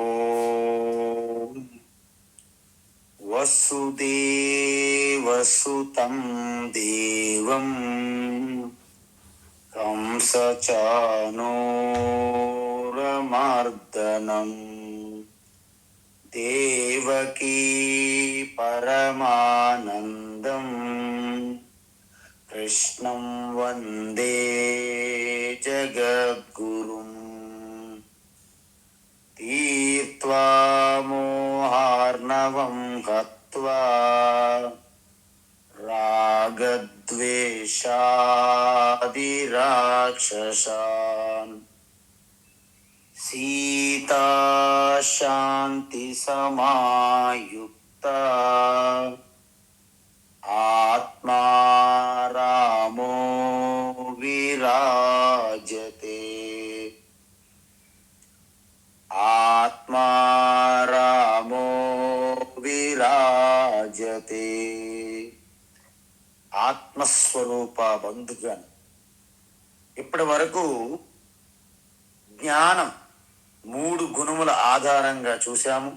ఓం వసుదేవసుతం దేవం కంసచానూరమర్దనం దేవకీ పరమానందం కృష్ణం వందే జగద్గురుం తీర్త్వా మోహార్ణవం హత్వా రాగద్వేషాదిరాక్షసాన్ సీతా శాంతి సమాయుక్త ఆత్మా రామో విరాజతే ఆత్మా రామో విరాజతే. ఆత్మస్వరూప బంధుగన్, ఇప్పటి వరకు జ్ఞానం 3 గుణముల ఆధారంగా చూశాము.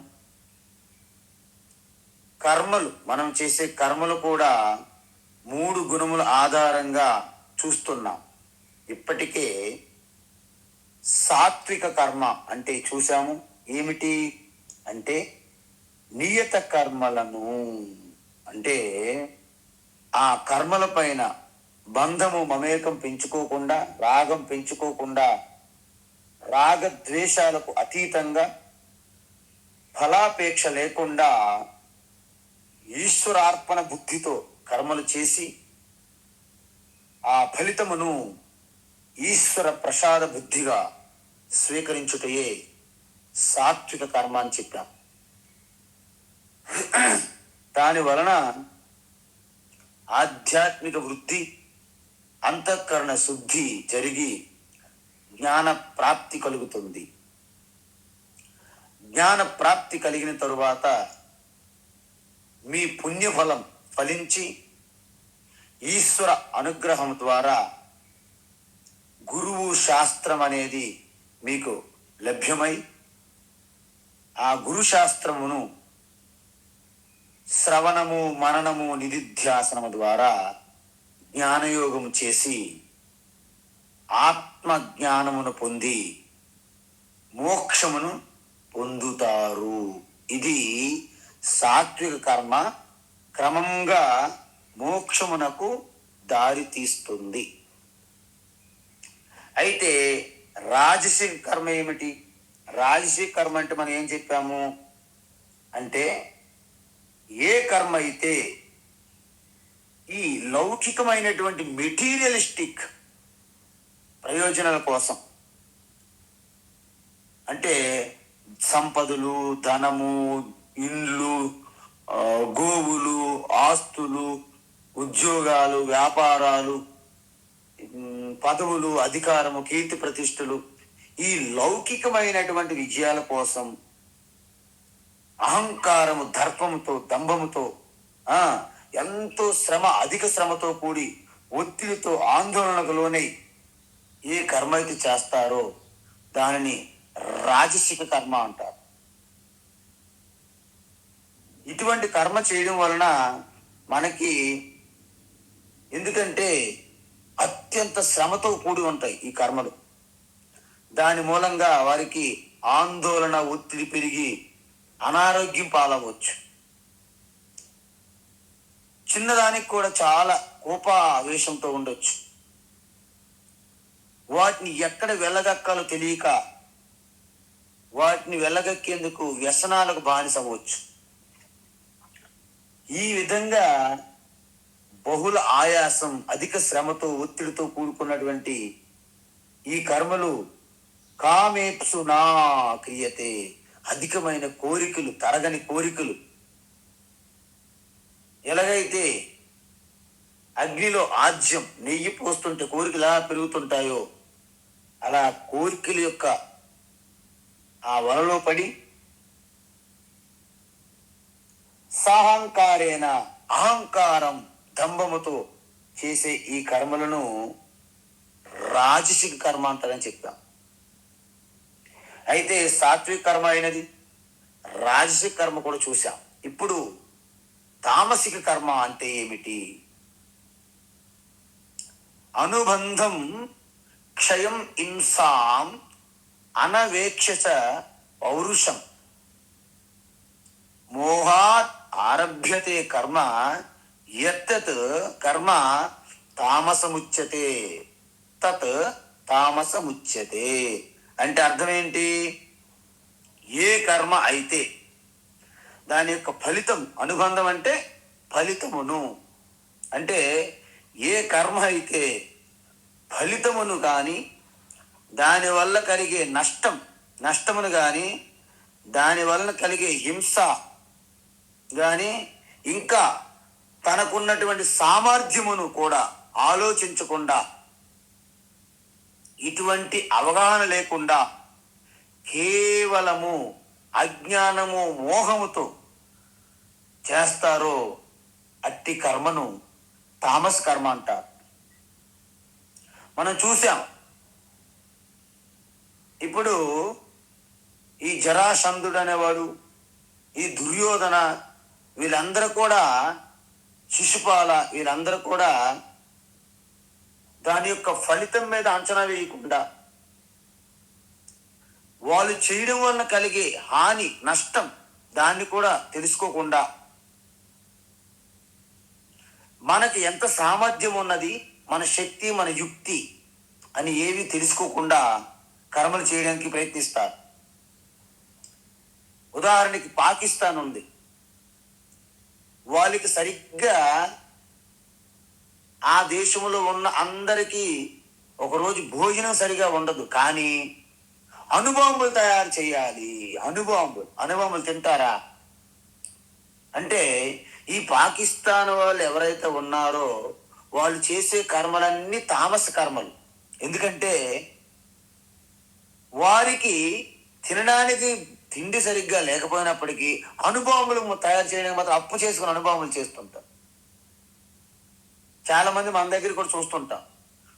కర్మలు, మనం చేసే కర్మలు కూడా 3 గుణముల ఆధారంగా చూస్తున్నాం. ఇప్పటికే సాత్విక కర్మ అంటే చూశాము. ఏమిటి అంటే నియత కర్మలను, అంటే ఆ కర్మల పైన బంధము మమేకం పెంచుకోకుండా, రాగం పెంచుకోకుండా, రాగద్వేషాలకు అతీతంగా, ఫలాపేక్ష లేకుండా ఈశ్వరార్పణ బుద్ధితో కర్మలు చేసి ఆ ఫలితమును ఈశ్వర ప్రసాద బుద్ధిగా స్వీకరించుటయే సాత్విక కర్మ అని చెప్పాం. దాని వలన ఆధ్యాత్మిక వృద్ధి, అంతఃకరణ శుద్ధి జరిగి జ్ఞాన ప్రాప్తి కలుగుతుంది. జ్ఞాన ప్రాప్తి కలిగిన తరువాత మీ పుణ్యఫలం ఫలించి ఈశ్వర అనుగ్రహం ద్వారా గురువు శాస్త్రం అనేది మీకు లభ్యమై ఆ గురు శాస్త్రమును శ్రవణము, మననము, నిధిధ్యాసనము ద్వారా జ్ఞానయోగము చేసి ఆత్మ జ్ఞానమును పొంది మోక్షమును పొందుతారు. ఇది సాత్విక కర్మ క్రమంగా మోక్షమునకు దారి తీస్తుంది. అయితే రాజసిక కర్మ ఏమిటి? రాజసిక కర్మ అంటే మనం ఏం చెప్పాము అంటే, ఏ కర్మ అయితే ఈ లౌకికమైనటువంటి మెటీరియలిస్టిక్ ప్రయోజనాల కోసం, అంటే సంపదలు, ధనము, ఇండ్లు, గోవులు, ఆస్తులు, ఉద్యోగాలు, వ్యాపారాలు, పదవులు, అధికారము, కీర్తి ప్రతిష్టలు, ఈ లౌకికమైనటువంటి విజయాల కోసం అహంకారము, దర్పముతో, దంభముతో, ఎంతో శ్రమ, అధిక శ్రమతో కూడి ఒత్తిడితో ఆందోళనకు లోనై ఏ కర్మ అయితే చేస్తారో దానిని రాజసిక కర్మ అంటారు. ఇటువంటి కర్మ చేయడం వలన మనకి, ఎందుకంటే అత్యంత శ్రమతో కూడి ఉంటాయి ఈ కర్మలు, దాని మూలంగా వారికి ఆందోళన, ఒత్తిడి పెరిగి అనారోగ్యం పాలవచ్చు. చిన్నదానికి కూడా చాలా కోపావేశంతో ఉండొచ్చు. వాటిని ఎక్కడ వెళ్ళగక్కాలో తెలియక వాటిని వెళ్ళగక్కేందుకు వ్యసనాలకు బానిసవచ్చు. ఈ విధంగా బహుళ ఆయాసం, అధిక శ్రమతో, ఒత్తిడితో కూడుకున్నటువంటి ఈ కర్మలు కామేప్సునా క్రియతే, అధికమైన కోరికలు, తరగని కోరికలు. ఎలాగైతే అగ్నిలో ఆజ్యం, నెయ్యి పోస్తుంటే కోరికలు ఎలా పెరుగుతుంటాయో, అలా కోరికల యొక్క ఆ వలలో పడి సాహంకారేణ, అహంకారం, దంభముతో చేసే ఈ కర్మలను రాజసిక కర్మ అంటారని చెప్పాం. అయితే సాత్విక కర్మ అయినది, రాజసిక కర్మ కూడా చూసాం. ఇప్పుడు తామసిక కర్మ అంటే ఏమిటి? అనుబంధం క్షయం హింసాం అనవేక్ష పౌరుషం మోహాత్ ఆరభ్యతే కర్మ యత్తత్ కర్మ తామసముచ్యతే తత్ తామసముచ్యతే. అంటే అర్థం ఏంటి? ఏ కర్మ అయితే దాని యొక్క ఫలితం, అనుబంధం అంటే ఫలితమును, అంటే ఏ కర్మ అయితే ఫలితమును కానీ దానివల్ల కలిగే నష్టమును కానీ దానివలన కలిగే హింస కానీ ఇంకా తనకున్నటువంటి సామర్థ్యమును కూడా ఆలోచించకుండా, ఇటువంటి అవగాహన లేకుండా కేవలము అజ్ఞానము మోహముతో చేస్తారో అట్టి కర్మను తామస్ కర్మ అంటారు. మనం చూసాం. ఇప్పుడు ఈ జరాసంధుడు అనేవాడు, ఈ దుర్యోధన, వీళ్ళందరూ కూడా, శిశుపాల, వీళ్ళందరూ కూడా దాని యొక్క ఫలితం మీద అంచనా వేయకుండా, వాళ్ళు చేయడం వలన కలిగే హాని, నష్టం దాన్ని కూడా తెలుసుకోకుండా, మనకి ఎంత సామర్థ్యం ఉన్నది, మన శక్తి, మన యుక్తి అని ఏవి తెలుసుకోకుండా కర్మలు చేయడానికి ప్రయత్నిస్తారు. ఉదాహరణకి పాకిస్తాన్ ఉంది. వాళ్ళకి సరిగ్గా ఆ దేశంలో ఉన్న అందరికీ ఒకరోజు భోజనం సరిగా ఉండదు, కానీ అణుబాంబులు తయారు చేయాలి. అణుబాంబులు తింటారా? అంటే ఈ పాకిస్తాన్ వాళ్ళు ఎవరైతే ఉన్నారో వాళ్ళు చేసే కర్మలన్నీ తామస కర్మలు. ఎందుకంటే వారికి తినడానికి తిండి సరిగ్గా లేకపోయినప్పటికీ అణుబాంబులు తయారు చేయడానికి మాత్రం అప్పు చేసుకుని అణుబాంబులు చేస్తుంటారు. చాలా మంది మన దగ్గర కూడా చూస్తుంటాం.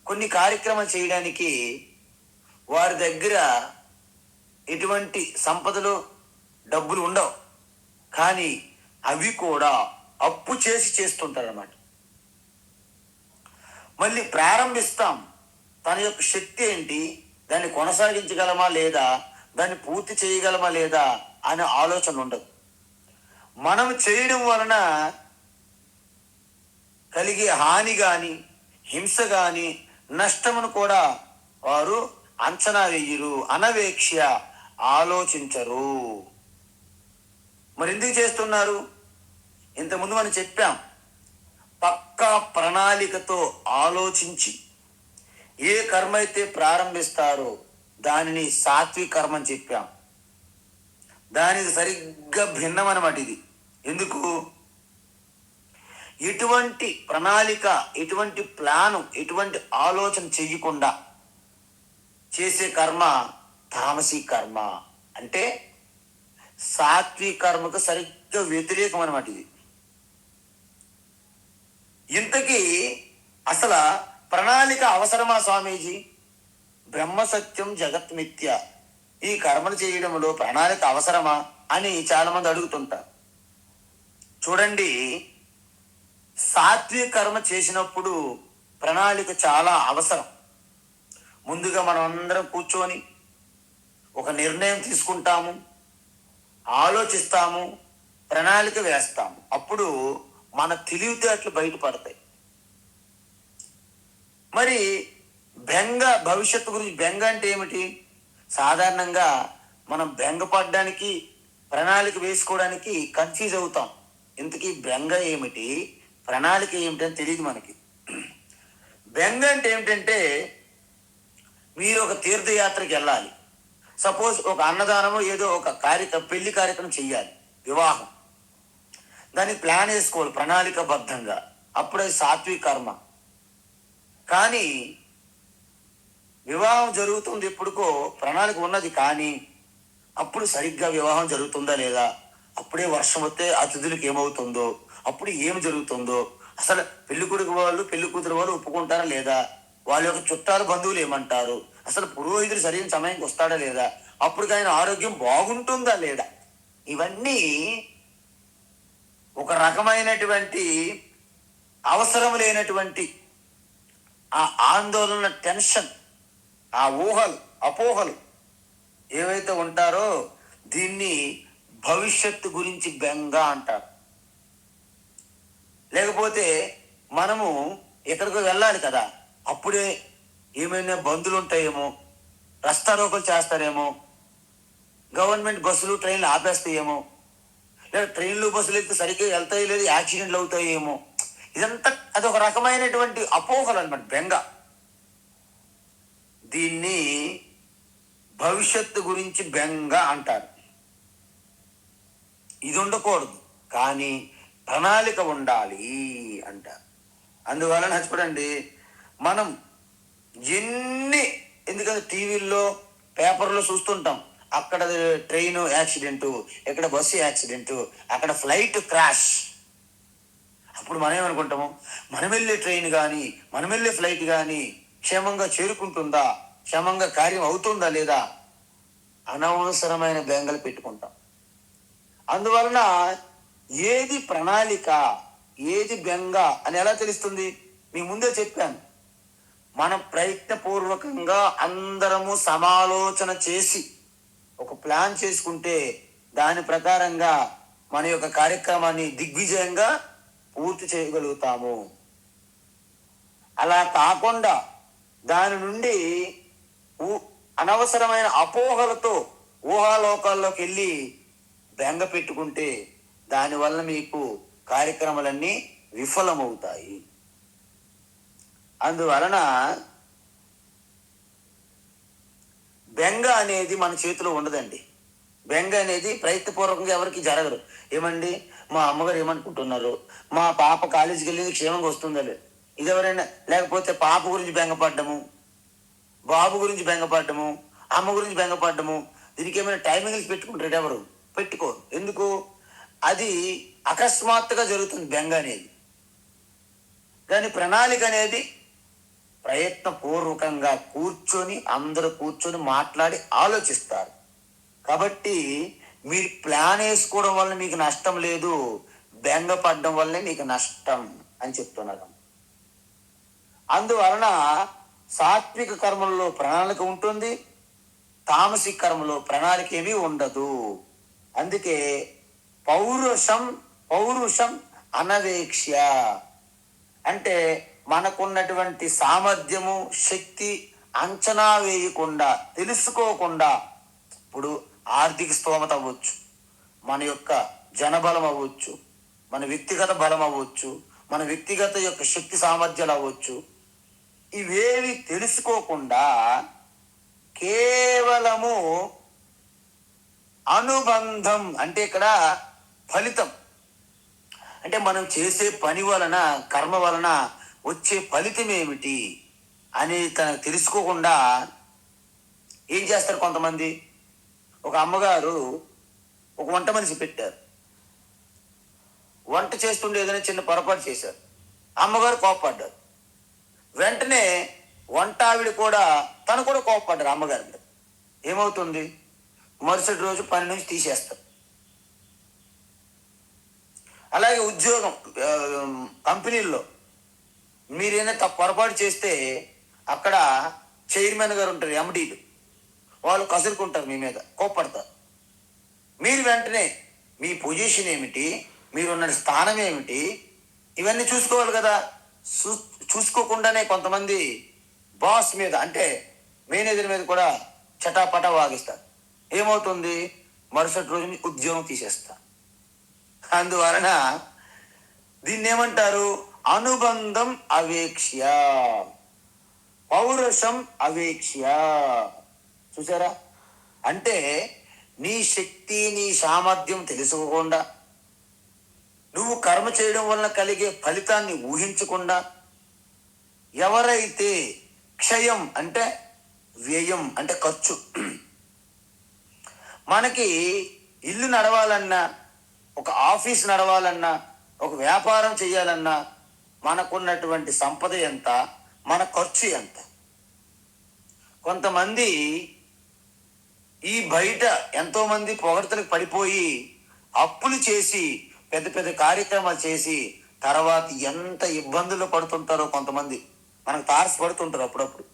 కొన్ని కార్యక్రమాలు చేయడానికి వారి దగ్గర ఎటువంటి సంపదలు, డబ్బులు ఉండవు, కానీ అవి కూడా అప్పు చేసి చేస్తుంటారు అన్నమాట. మళ్ళీ ప్రారంభిస్తాం, తన యొక్క శక్తి ఏంటి, దాన్ని కొనసాగించగలమా లేదా, దాన్ని పూర్తి చేయగలమా లేదా అనే ఆలోచన ఉండదు. మనం చేయడం వలన కలిగే హాని కానీ, హింస కానీ, నష్టమును కూడా వారు అంచనా వేయరు, అనవేక్ష ఆలోచించరు. మరి ఎందుకు చేస్తున్నారు? ఇంతకుముందు మనం చెప్పాం, పక్కా ప్రణాళికతో ఆలోచించి ఏ కర్మ అయితే ప్రారంభిస్తారో దానిని సాత్విక కర్మ అని చెప్పాం. దానికి సరిగ్గా భిన్నం అన్నమాట ఇది. ఎందుకు? ఎటువంటి ప్రణాళిక, ఎటువంటి ప్లాను, ఎటువంటి ఆలోచన చెయ్యకుండా చేసే కర్మ తామసీ కర్మ. అంటే సాత్విక కర్మకు సరిగ్గా వ్యతిరేకం అన్నమాట ఇది. ఇంతకీ అసలు ప్రణాళిక అవసరమా స్వామీజీ? బ్రహ్మ సత్యం జగత్ మిథ్య, ఈ కర్మలు చేయడంలో ప్రణాళిక అవసరమా అని చాలా మంది అడుగుతుంటారు. చూడండి, సాత్విక కర్మ చేసినప్పుడు ప్రణాళిక చాలా అవసరం. ముందుగా మనం అందరం కూర్చొని ఒక నిర్ణయం తీసుకుంటాము, ఆలోచిస్తాము, ప్రణాళిక వేస్తాము. అప్పుడు మన తెలివితేటలు బయటపడతాయి. మరి బెంగ, భవిష్యత్తు గురించి బెంగ అంటే ఏమిటి? సాధారణంగా మనం బెంగపడడానికి, ప్రణాళిక వేసుకోవడానికి కన్ఫ్యూజ్ అవుతాం. ఇంతకీ బెంగ ఏమిటి, ప్రణాళిక ఏమిటి అని తెలియదు మనకి. బెంగ అంటే ఏమిటంటే, మీరు ఒక తీర్థయాత్రకి వెళ్ళాలి. సపోజ్ ఒక అన్నదానము, ఏదో ఒక పెళ్లి కార్యక్రమం చెయ్యాలి, వివాహం. దానికి ప్లాన్ వేసుకోవాలి ప్రణాళికబద్ధంగా, అప్పుడే సాత్విక కర్మ. కానీ వివాహం జరుగుతుంది, ఎప్పుడుకో ప్రణాళిక ఉన్నది, కానీ అప్పుడు సరిగ్గా వివాహం జరుగుతుందా లేదా, అప్పుడే వర్షం వస్తే అతిథులకు ఏమవుతుందో, అప్పుడు ఏం జరుగుతుందో, అసలు పెళ్లి కొడుకు వాళ్ళు, పెళ్లి కూతురు వాళ్ళు ఒప్పుకుంటారా లేదా, వాళ్ళ యొక్క చుట్టాలు, బంధువులు ఏమంటారు, అసలు పురోహితుడు సరైన సమయానికి వస్తాడా లేదా, అప్పుడు ఆయన ఆరోగ్యం బాగుంటుందా లేదా? ఇవన్నీ ఒక రకమైనటువంటి అవసరం లేనటువంటి ఆ ఆందోళన, టెన్షన్, ఆ ఊహలు, అపోహలు ఏవైతే ఉంటారో దీన్ని భవిష్యత్తు గురించి బెంగ అంటారు. లేకపోతే మనము ఎక్కడికో వెళ్ళాలి కదా, అప్పుడే ఏమైనా బందులు ఉంటాయేమో, రస్తారోకలు చేస్తారేమో, గవర్నమెంట్ బస్సులు ట్రైన్లు ఆపేస్తాయేమో, లేదా ట్రైన్లు బస్సులు అయితే సరిగ్గా వెళ్తాయి లేదు, యాక్సిడెంట్లు అవుతాయేమో. ఇదంతా అదొక రకమైనటువంటి అపోహలు అనమాట, బెంగ. దీన్ని భవిష్యత్తు గురించి బెంగ అంటారు. ఇది ఉండకూడదు, కానీ ప్రణాళిక ఉండాలి అంటారు. అందువలన చూడండి, మనం ఎందుకంటే టీవీల్లో, పేపర్లో చూస్తుంటాం, అక్కడ ట్రైన్ యాక్సిడెంటు, ఇక్కడ బస్సు యాక్సిడెంటు, అక్కడ ఫ్లైట్ క్రాష్. అప్పుడు మనం ఏమనుకుంటాము, మనం వెళ్ళే ట్రైన్ కానీ మనం వెళ్ళే ఫ్లైట్ కానీ క్షేమంగా చేరుకుంటుందా, క్షేమంగా కార్యం అవుతుందా లేదా, అనవసరమైన బెంగలు పెట్టుకుంటాం. అందువలన ఏది ప్రణాళిక, ఏది బెంగ అని ఎలా తెలుస్తుంది? మీ ముందే చెప్పాను. మనం ప్రయత్నపూర్వకంగా అందరము సమాలోచన చేసి ఒక ప్లాన్ చేసుకుంటే దాని ప్రకారంగా మన యొక్క కార్యక్రమాన్ని దిగ్విజయంగా పూర్తి చేయగలుగుతాము. అలా కాకుండా దాని నుండి అనవసరమైన అపోహలతో ఊహాలోకాల్లోకి వెళ్ళి బెంగ పెట్టుకుంటే దానివల్ల మీకు కార్యక్రమాలన్నీ విఫలమవుతాయి. అందువలన బెంగ అనేది మన చేతిలో ఉండదండి. బెంగ అనేది ప్రయత్నపూర్వకంగా ఎవరికి జరగదు. ఏమండి, మా అమ్మగారు ఏమనుకుంటున్నారు, మా పాప కాలేజీకి వెళ్ళి క్షేమంగా వస్తుందా లేదు, ఇది ఎవరైనా, లేకపోతే పాప గురించి బెంగపడ్డము, బాబు గురించి బెంగపడ్డము, అమ్మ గురించి బెంగపడ్డము. దీనికి ఏమైనా టైమింగ్స్ పెట్టుకుంటారు? ఎవరు పెట్టుకోరు. ఎందుకు? అది అకస్మాత్తుగా జరుగుతుంది బెంగ అనేది. దాని ప్రణాళిక అనేది ప్రయత్నపూర్వకంగా అందరూ కూర్చొని మాట్లాడి ఆలోచిస్తారు. కాబట్టి మీరు ప్లాన్ వేసుకోవడం వల్ల మీకు నష్టం లేదు, బెంగ పడడం వల్లే మీకు నష్టం అని చెప్తున్నారు. అందువలన సాత్విక కర్మల్లో ప్రణాళిక ఉంటుంది, తామసిక కర్మలో ప్రణాళిక ఏమీ ఉండదు. అందుకే పౌరుషం అనవేక్ష్య అంటే మనకున్నటువంటి సామర్థ్యము, శక్తి అంచనా వేయకుండా, తెలుసుకోకుండా, ఇప్పుడు ఆర్థిక స్తోమత అవ్వచ్చు, మన యొక్క జనబలం అవ్వచ్చు, మన వ్యక్తిగత బలం అవ్వచ్చు, మన వ్యక్తిగత యొక్క శక్తి సామర్థ్యాలు అవ్వచ్చు, ఇవేవి తెలుసుకోకుండా కేవలము అనుబంధం అంటే ఇక్కడ ఫలితం అంటే మనం చేసే పని వలన, కర్మ వలన వచ్చే ఫలితం ఏమిటి అనేది తనకు తెలుసుకోకుండా ఏం చేస్తారు కొంతమంది. ఒక అమ్మగారు ఒక వంట మనిషి పెట్టారు, వంట చేస్తుండే ఏదైనా చిన్న పొరపాటు చేశారు, అమ్మగారు కోపపడ్డారు. వెంటనే వంట ఆవిడ కూడా తను కూడా కోపపడ్డారు అమ్మగారి మీద. ఏమవుతుంది? మరుసటి రోజు పని నుంచి తీసేస్తారు. అలాగే ఉద్యోగం, కంపెనీల్లో మీరేమైనా పొరపాటు చేస్తే అక్కడ చైర్మన్ గారు ఉంటారు, ఎండీలు, వాళ్ళు కసురుకుంటారు, మీ మీద కోప్పడతారు. మీరు వెంటనే మీ పొజిషన్ ఏమిటి, మీరున్న స్థానం ఏమిటి, ఇవన్నీ చూసుకోవాలి కదా. చూసుకోకుండానే కొంతమంది బాస్ మీద అంటే మేనేజర్ మీద కూడా చటాపటా వాగిస్తారు. ఏమవుతుంది? మరుసటి రోజు ఉద్యోగం తీసేస్తారు. అందువలన దీన్ని ఏమంటారు? అనుబంధం అవేక్ష్య, పౌరుషం అవేక్ష్య. చూసారా? అంటే నీ శక్తి, నీ సామర్థ్యం తెలుసుకోకుండా, నువ్వు కర్మ చేయడం వలన కలిగే ఫలితాన్ని ఊహించకుండా, ఎవరైతే క్షయం అంటే వ్యయం అంటే ఖర్చు, మనకి ఇల్లు నడవాలన్నా, ఒక ఆఫీస్ నడవాలన్నా, ఒక వ్యాపారం చేయాలన్నా మనకున్నటువంటి సంపద ఎంత, మన ఖర్చు ఎంత. కొంతమంది ఈ బయట ఎంతో మంది పొగడ్తలకు పడిపోయి అప్పులు చేసి పెద్ద పెద్ద కార్యక్రమాలు చేసి తర్వాత ఎంత ఇబ్బందులు పడుతుంటారో కొంతమంది మనకు తారసపడుతుంటారు అప్పుడప్పుడు.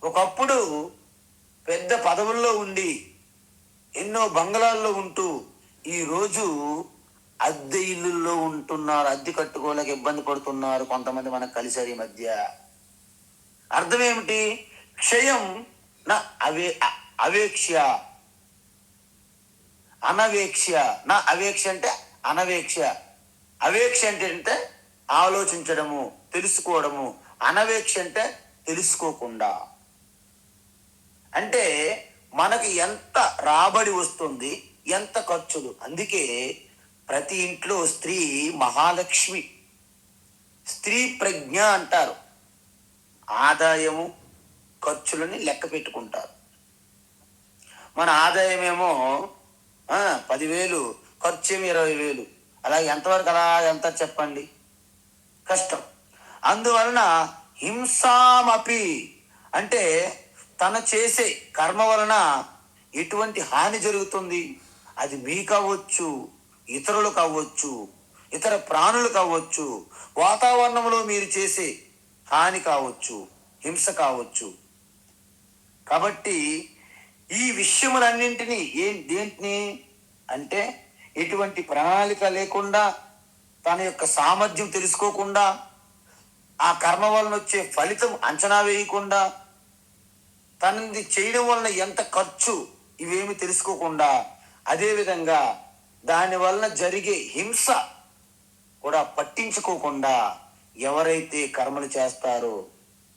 ఒకప్పుడు పెద్ద పదవుల్లో ఉండి ఎన్నో బంగళాల్లో ఉంటూ ఈరోజు అద్దె ఇల్లుల్లో ఉంటున్నారు, అద్దె కట్టుకోలేక ఇబ్బంది పడుతున్నారు కొంతమంది మనకు కలిసారు ఈ మధ్య. అర్థం ఏమిటి? క్షయం నా అవేక్ష్య, అనవేక్ష. నా అవేక్ష అంటే అనవేక్ష. అవేక్ష అంటే ఆలోచించడము, తెలుసుకోవడము. అనవేక్ష అంటే తెలుసుకోకుండా. అంటే మనకి ఎంత రాబడి వస్తుంది, ఎంత ఖర్చులు. అందుకే ప్రతి ఇంట్లో స్త్రీ మహాలక్ష్మి, స్త్రీ ప్రజ్ఞ అంటారు. ఆదాయము ఖర్చులని లెక్క పెట్టుకుంటారు. మన ఆదాయమేమో 10,000, ఖర్చు ఏమో 20,000. అలాగే ఎంతవరకు అలా ఎంత చెప్పండి? కష్టం. అందువలన హింసామపి అంటే తన చేసే కర్మ వలన ఎటువంటి హాని జరుగుతుంది, అది మీకు అవ్వచ్చు, ఇతరులకు అవ్వచ్చు, ఇతర ప్రాణులు కావచ్చు, వాతావరణంలో మీరు చేసే హాని కావచ్చు, హింస కావచ్చు. కాబట్టి ఈ విషయములన్నింటినీ దేంటిని అంటే ఎటువంటి ప్రణాళిక లేకుండా, తన యొక్క సామర్థ్యం తెలుసుకోకుండా, ఆ కర్మ వలన వచ్చే ఫలితం అంచనా వేయకుండా, తనది చేయడం వలన ఎంత ఖర్చు ఇవేమి తెలుసుకోకుండా, అదేవిధంగా దాని వలన జరిగే హింస కూడా పట్టించుకోకుండా ఎవరైతే కర్మలు చేస్తారో,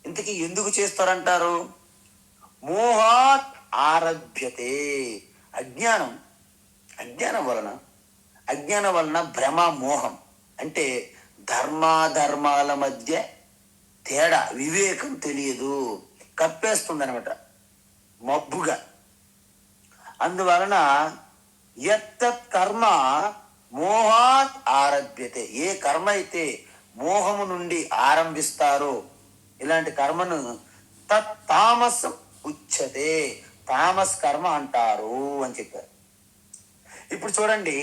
ఇంతకీ ఎందుకు చేస్తారంటారు? మోహాత్ ఆరభ్యతే. అజ్ఞానం వలన భ్రమ, మోహం అంటే ధర్మాధర్మాల మధ్య తేడా, వివేకం తెలియదు, కప్పేస్తుంది అనమాట మబ్బుగా. అందువలన యత్తత్ కర్మ మోహాత్ ఆరభ్యతే. ఏ కర్మ అయితే మోహము నుండి ఆరంభిస్తారో ఇలాంటి కర్మను తత్ తామసం ఉచ్యతే, తామస్ కర్మ అంటారు అని చెప్పారు. ఇప్పుడు చూడండి,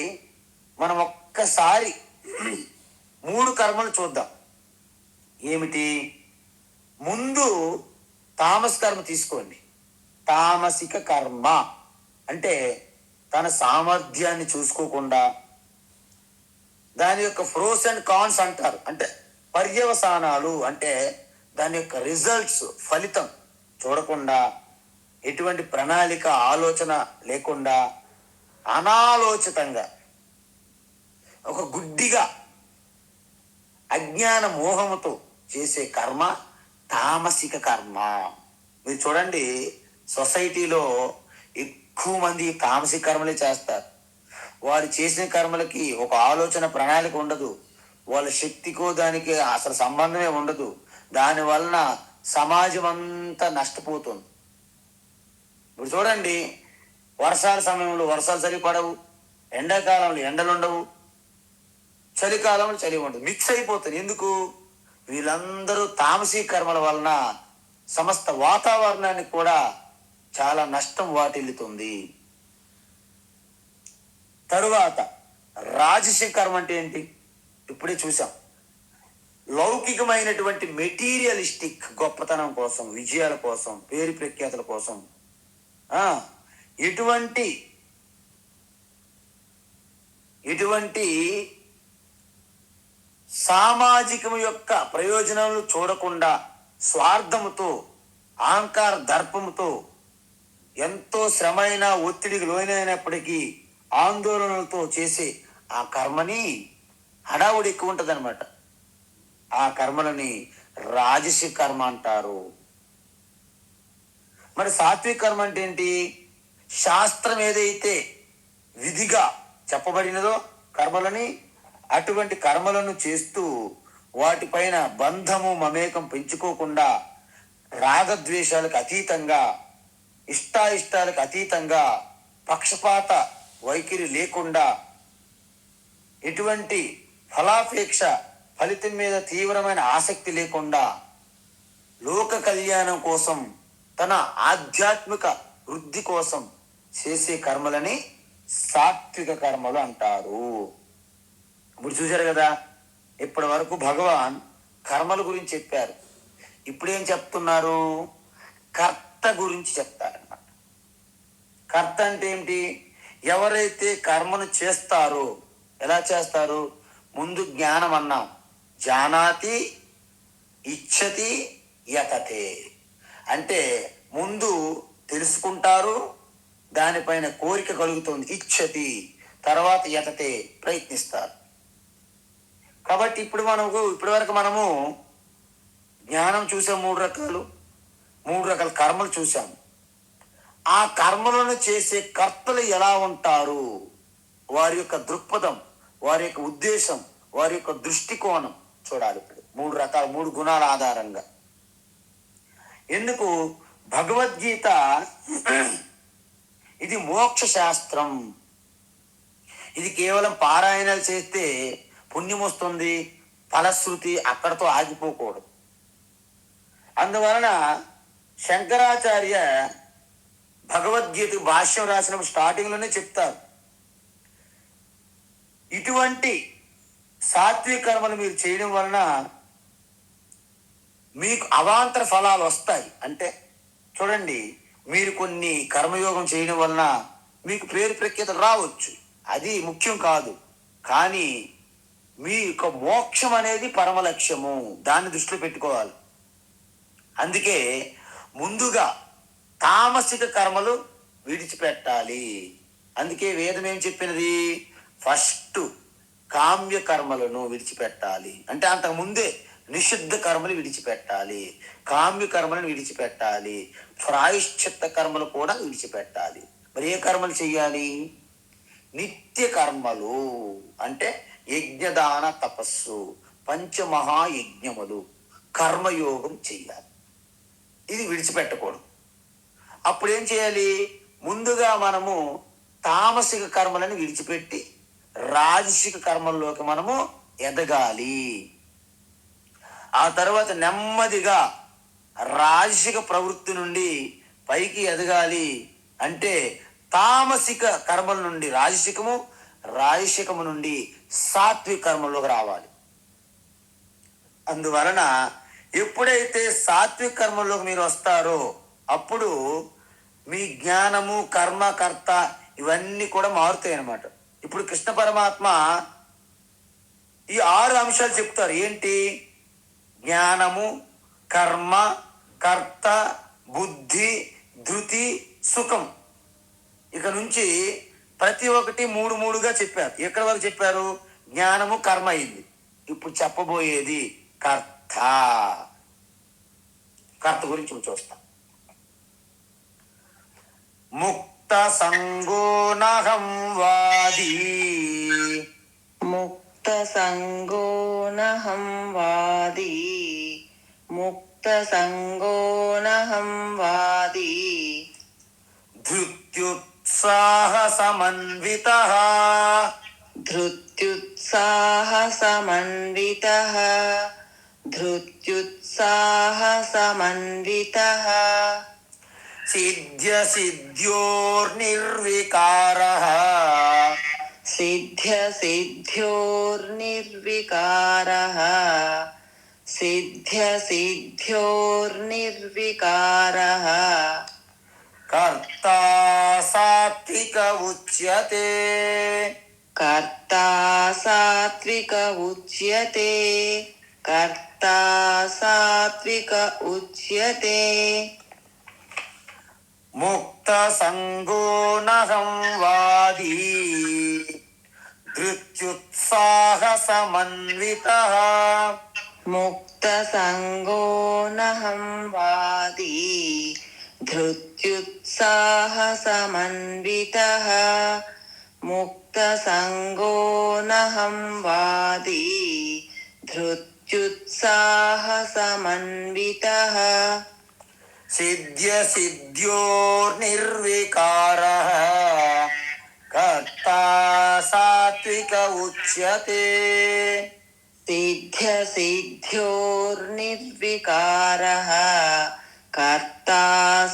మనం ఒక్కసారి 3 కర్మలు చూద్దాం. ఏమిటి? ముందు తామస్ కర్మ తీసుకోండి. తామసిక కర్మ అంటే తన సామర్థ్యాన్ని చూసుకోకుండా, దాని యొక్క ప్రోస్ అండ్ కాన్స్ అంటారు, అంటే పర్యవసానాలు, అంటే దాని యొక్క రిజల్ట్స్, ఫలితం చూడకుండా, ఎటువంటి ప్రణాళిక ఆలోచన లేకుండా, అనాలోచితంగా ఒక గుడ్డిగా అజ్ఞాన మోహముతో చేసే కర్మ తామసిక కర్మ. మీరు చూడండి, సొసైటీలో ఎక్కువ మంది తామసిక కర్మలే చేస్తారు. వారు చేసిన కర్మలకి ఒక ఆలోచన, ప్రణాళిక ఉండదు. వాళ్ళ శక్తికో దానికి అసలు సంబంధమే ఉండదు. దాని వలన సమాజం అంతా నష్టపోతుంది. ఇప్పుడు చూడండి, వర్షాల సమయంలో వర్షాలు సరిపడవు, ఎండాకాలంలో ఎండలు ఉండవు, చలికాలంలో చలి ఉండదు, మిక్స్ అయిపోతుంది. ఎందుకు? వీళ్ళందరూ తామసీ కర్మల వలన సమస్త వాతావరణానికి కూడా చాలా నష్టం వాటిల్లుతుంది. తరువాత రాజసిక కర్మ అంటే ఏంటి? ఇప్పుడే చూసాం. లౌకికమైనటువంటి మెటీరియలిస్టిక్ గొప్పతనం కోసం, విజయాల కోసం, పేరు ప్రఖ్యాతుల కోసం ఇటువంటి సామాజికం యొక్క ప్రయోజనాలను చూడకుండా, స్వార్థముతో, అహంకార దర్పముతో, ఎంతో శ్రమైన, ఒత్తిడికి లోనైనప్పటికీ ఆందోళనలతో చేసే ఆ కర్మని హడావుడి ఎక్కువ ఉంటుంది అనమాట. ఆ కర్మలని రాజసిక కర్మ అంటారు. మరి సాత్విక కర్మ అంటే ఏంటి? శాస్త్రం ఏదైతే విధిగా చెప్పబడినదో కర్మలని, అటువంటి కర్మలను చేస్తూ వాటిపైన బంధము, మమేకం పెంచుకోకుండా, రాగద్వేషాలకు అతీతంగా, ఇష్టాయిష్టాలకు అతీతంగా, పక్షపాత వైఖరి లేకుండా, ఎటువంటి ఫలాపేక్ష, ఫలితం మీద తీవ్రమైన ఆసక్తి లేకుండా, లోక కళ్యాణం కోసం తన ఆధ్యాత్మిక వృద్ధి కోసం చేసే కర్మలని సాత్విక కర్మలు అంటారు. ఇప్పుడు చూశారు కదా, ఇప్పటి వరకు భగవాన్ కర్మల గురించి చెప్పారు. ఇప్పుడు ఏం చెప్తున్నారు? కర్త గురించి చెప్తారన్నమాట. కర్త అంటే ఏంటి? ఎవరైతే కర్మను చేస్తారో, ఎలా చేస్తారు? ముందు జ్ఞానం అన్నాం, జానాతి ఇచ్చతి యతతే. అంటే ముందు తెలుసుకుంటారు, దానిపైన కోరిక కలుగుతుంది, ఇచ్చతి. తర్వాత యతతే, ప్రయత్నిస్తారు. కాబట్టి ఇప్పటి వరకు మనము జ్ఞానం చూసాం, మూడు రకాల కర్మలు చూసాం. ఆ కర్మలను చేసే కర్తలు ఎలా ఉంటారు, వారి యొక్క దృక్పథం, వారి యొక్క ఉద్దేశం, వారి యొక్క దృష్టికోణం చూడాలి. ఇప్పుడు మూడు గుణాల ఆధారంగా. ఎందుకు? భగవద్గీత ఇది మోక్ష శాస్త్రం. ఇది కేవలం పారాయణాలు చేస్తే పుణ్యం వస్తుంది, ఫలశ్రుతి అక్కడతో ఆగిపోకూడదు. అందువలన శంకరాచార్య భగవద్గీత భాష్యం రాసినప్పుడు స్టార్టింగ్లోనే చెప్తారు, ఇటువంటి సాత్విక కర్మలు మీరు చేయడం వలన మీకు అవాంతర ఫలాలు వస్తాయి. అంటే చూడండి, మీరు కొన్ని కర్మయోగం చేయడం వలన మీకు పేరు ప్రఖ్యాతలు రావచ్చు, అది ముఖ్యం కాదు. కానీ మీ యొక్క మోక్షం అనేది పరమ లక్ష్యము, దాన్ని దృష్టిలో పెట్టుకోవాలి. అందుకే ముందుగా తామసిక కర్మలు విడిచిపెట్టాలి. అందుకే వేదం ఏం చెప్పినది? ఫస్ట్ కామ్య కర్మలను విడిచిపెట్టాలి. అంటే అంతకు ముందే నిషిద్ధ కర్మలు విడిచిపెట్టాలి, కామ్య కర్మలను విడిచిపెట్టాలి, ప్రాయశ్చిత్త కర్మలు కూడా విడిచిపెట్టాలి. మరి ఏ కర్మలు చెయ్యాలి? నిత్య కర్మలు. అంటే యజ్ఞదాన తపస్సు, పంచమహాయజ్ఞములు, కర్మయోగం చెయ్యాలి. ఇది విడిచిపెట్టకూడదు. అప్పుడు ఏం చేయాలి? ముందుగా మనము తామసిక కర్మలను విడిచిపెట్టి రాజసిక కర్మల్లోకి మనము ఎదగాలి. ఆ తర్వాత నెమ్మదిగా రాజసిక ప్రవృత్తి నుండి పైకి ఎదగాలి. అంటే తామసిక కర్మల నుండి రాజసికము, రాజసికము నుండి సాత్విక కర్మల్లోకి రావాలి. అందువలన ఎప్పుడైతే సాత్విక కర్మల్లోకి మీరు వస్తారో అప్పుడు మీ జ్ఞానము, కర్మ, కర్త ఇవన్నీ కూడా మారుతాయి అన్నమాట. ఇప్పుడు కృష్ణ పరమాత్మ ఈ 6 అంశాలు చెప్తారు. ఏంటి? జ్ఞానము, కర్మ, కర్త, బుద్ధి, ధృతి, సుఖం. ఇక నుంచి ప్రతి ఒక్కటి 3 చెప్పారు. ఎక్కడి వరకు చెప్పారు? జ్ఞానము, కర్మ అయింది. ఇప్పుడు చెప్పబోయేది కర్త. కర్త గురించి చూస్తాం. ముక్త సంగో నహం వాది, ముక్త సంగో నహం వాది, ముక్త సంగో నహం వాది, ధృత్యుత్సాహ సమన్వితః, ధృత్యుత్సాహ సమన్వితః, ధృత్యుత్సాహ సమన్వితః, సిద్ధ్య సిద్ధ్యోర్నిర్వికారః, సిద్ధ్య సిద్ధ్యోర్నిర్వికారః, సిద్ధ్య సిద్ధ్యోర్నిర్వికారః, కర్తా సాత్విక ఉచ్యతే, కర్తా సాత్విక ఉచ్యతే, కర్తా సాత్విక ఉచ్యతే, ముక్త సంగో నహం వాది, ధృత్యుత్సాహ సమన్వితః, ముక్త సంగో నహం వాది, ధృత్యుత్సాహ సమన్వితః, ముక్త సంగో నహం వాది, ధృత్యుత్సాహ సమన్వితః, సిద్ధ్య సిద్ధ్యోర్నిర్వికారః, కర్తా సాత్విక ఉచ్యతే, సిద్ధ్య సిద్ధ్యోర్నిర్వికారః, కర్తా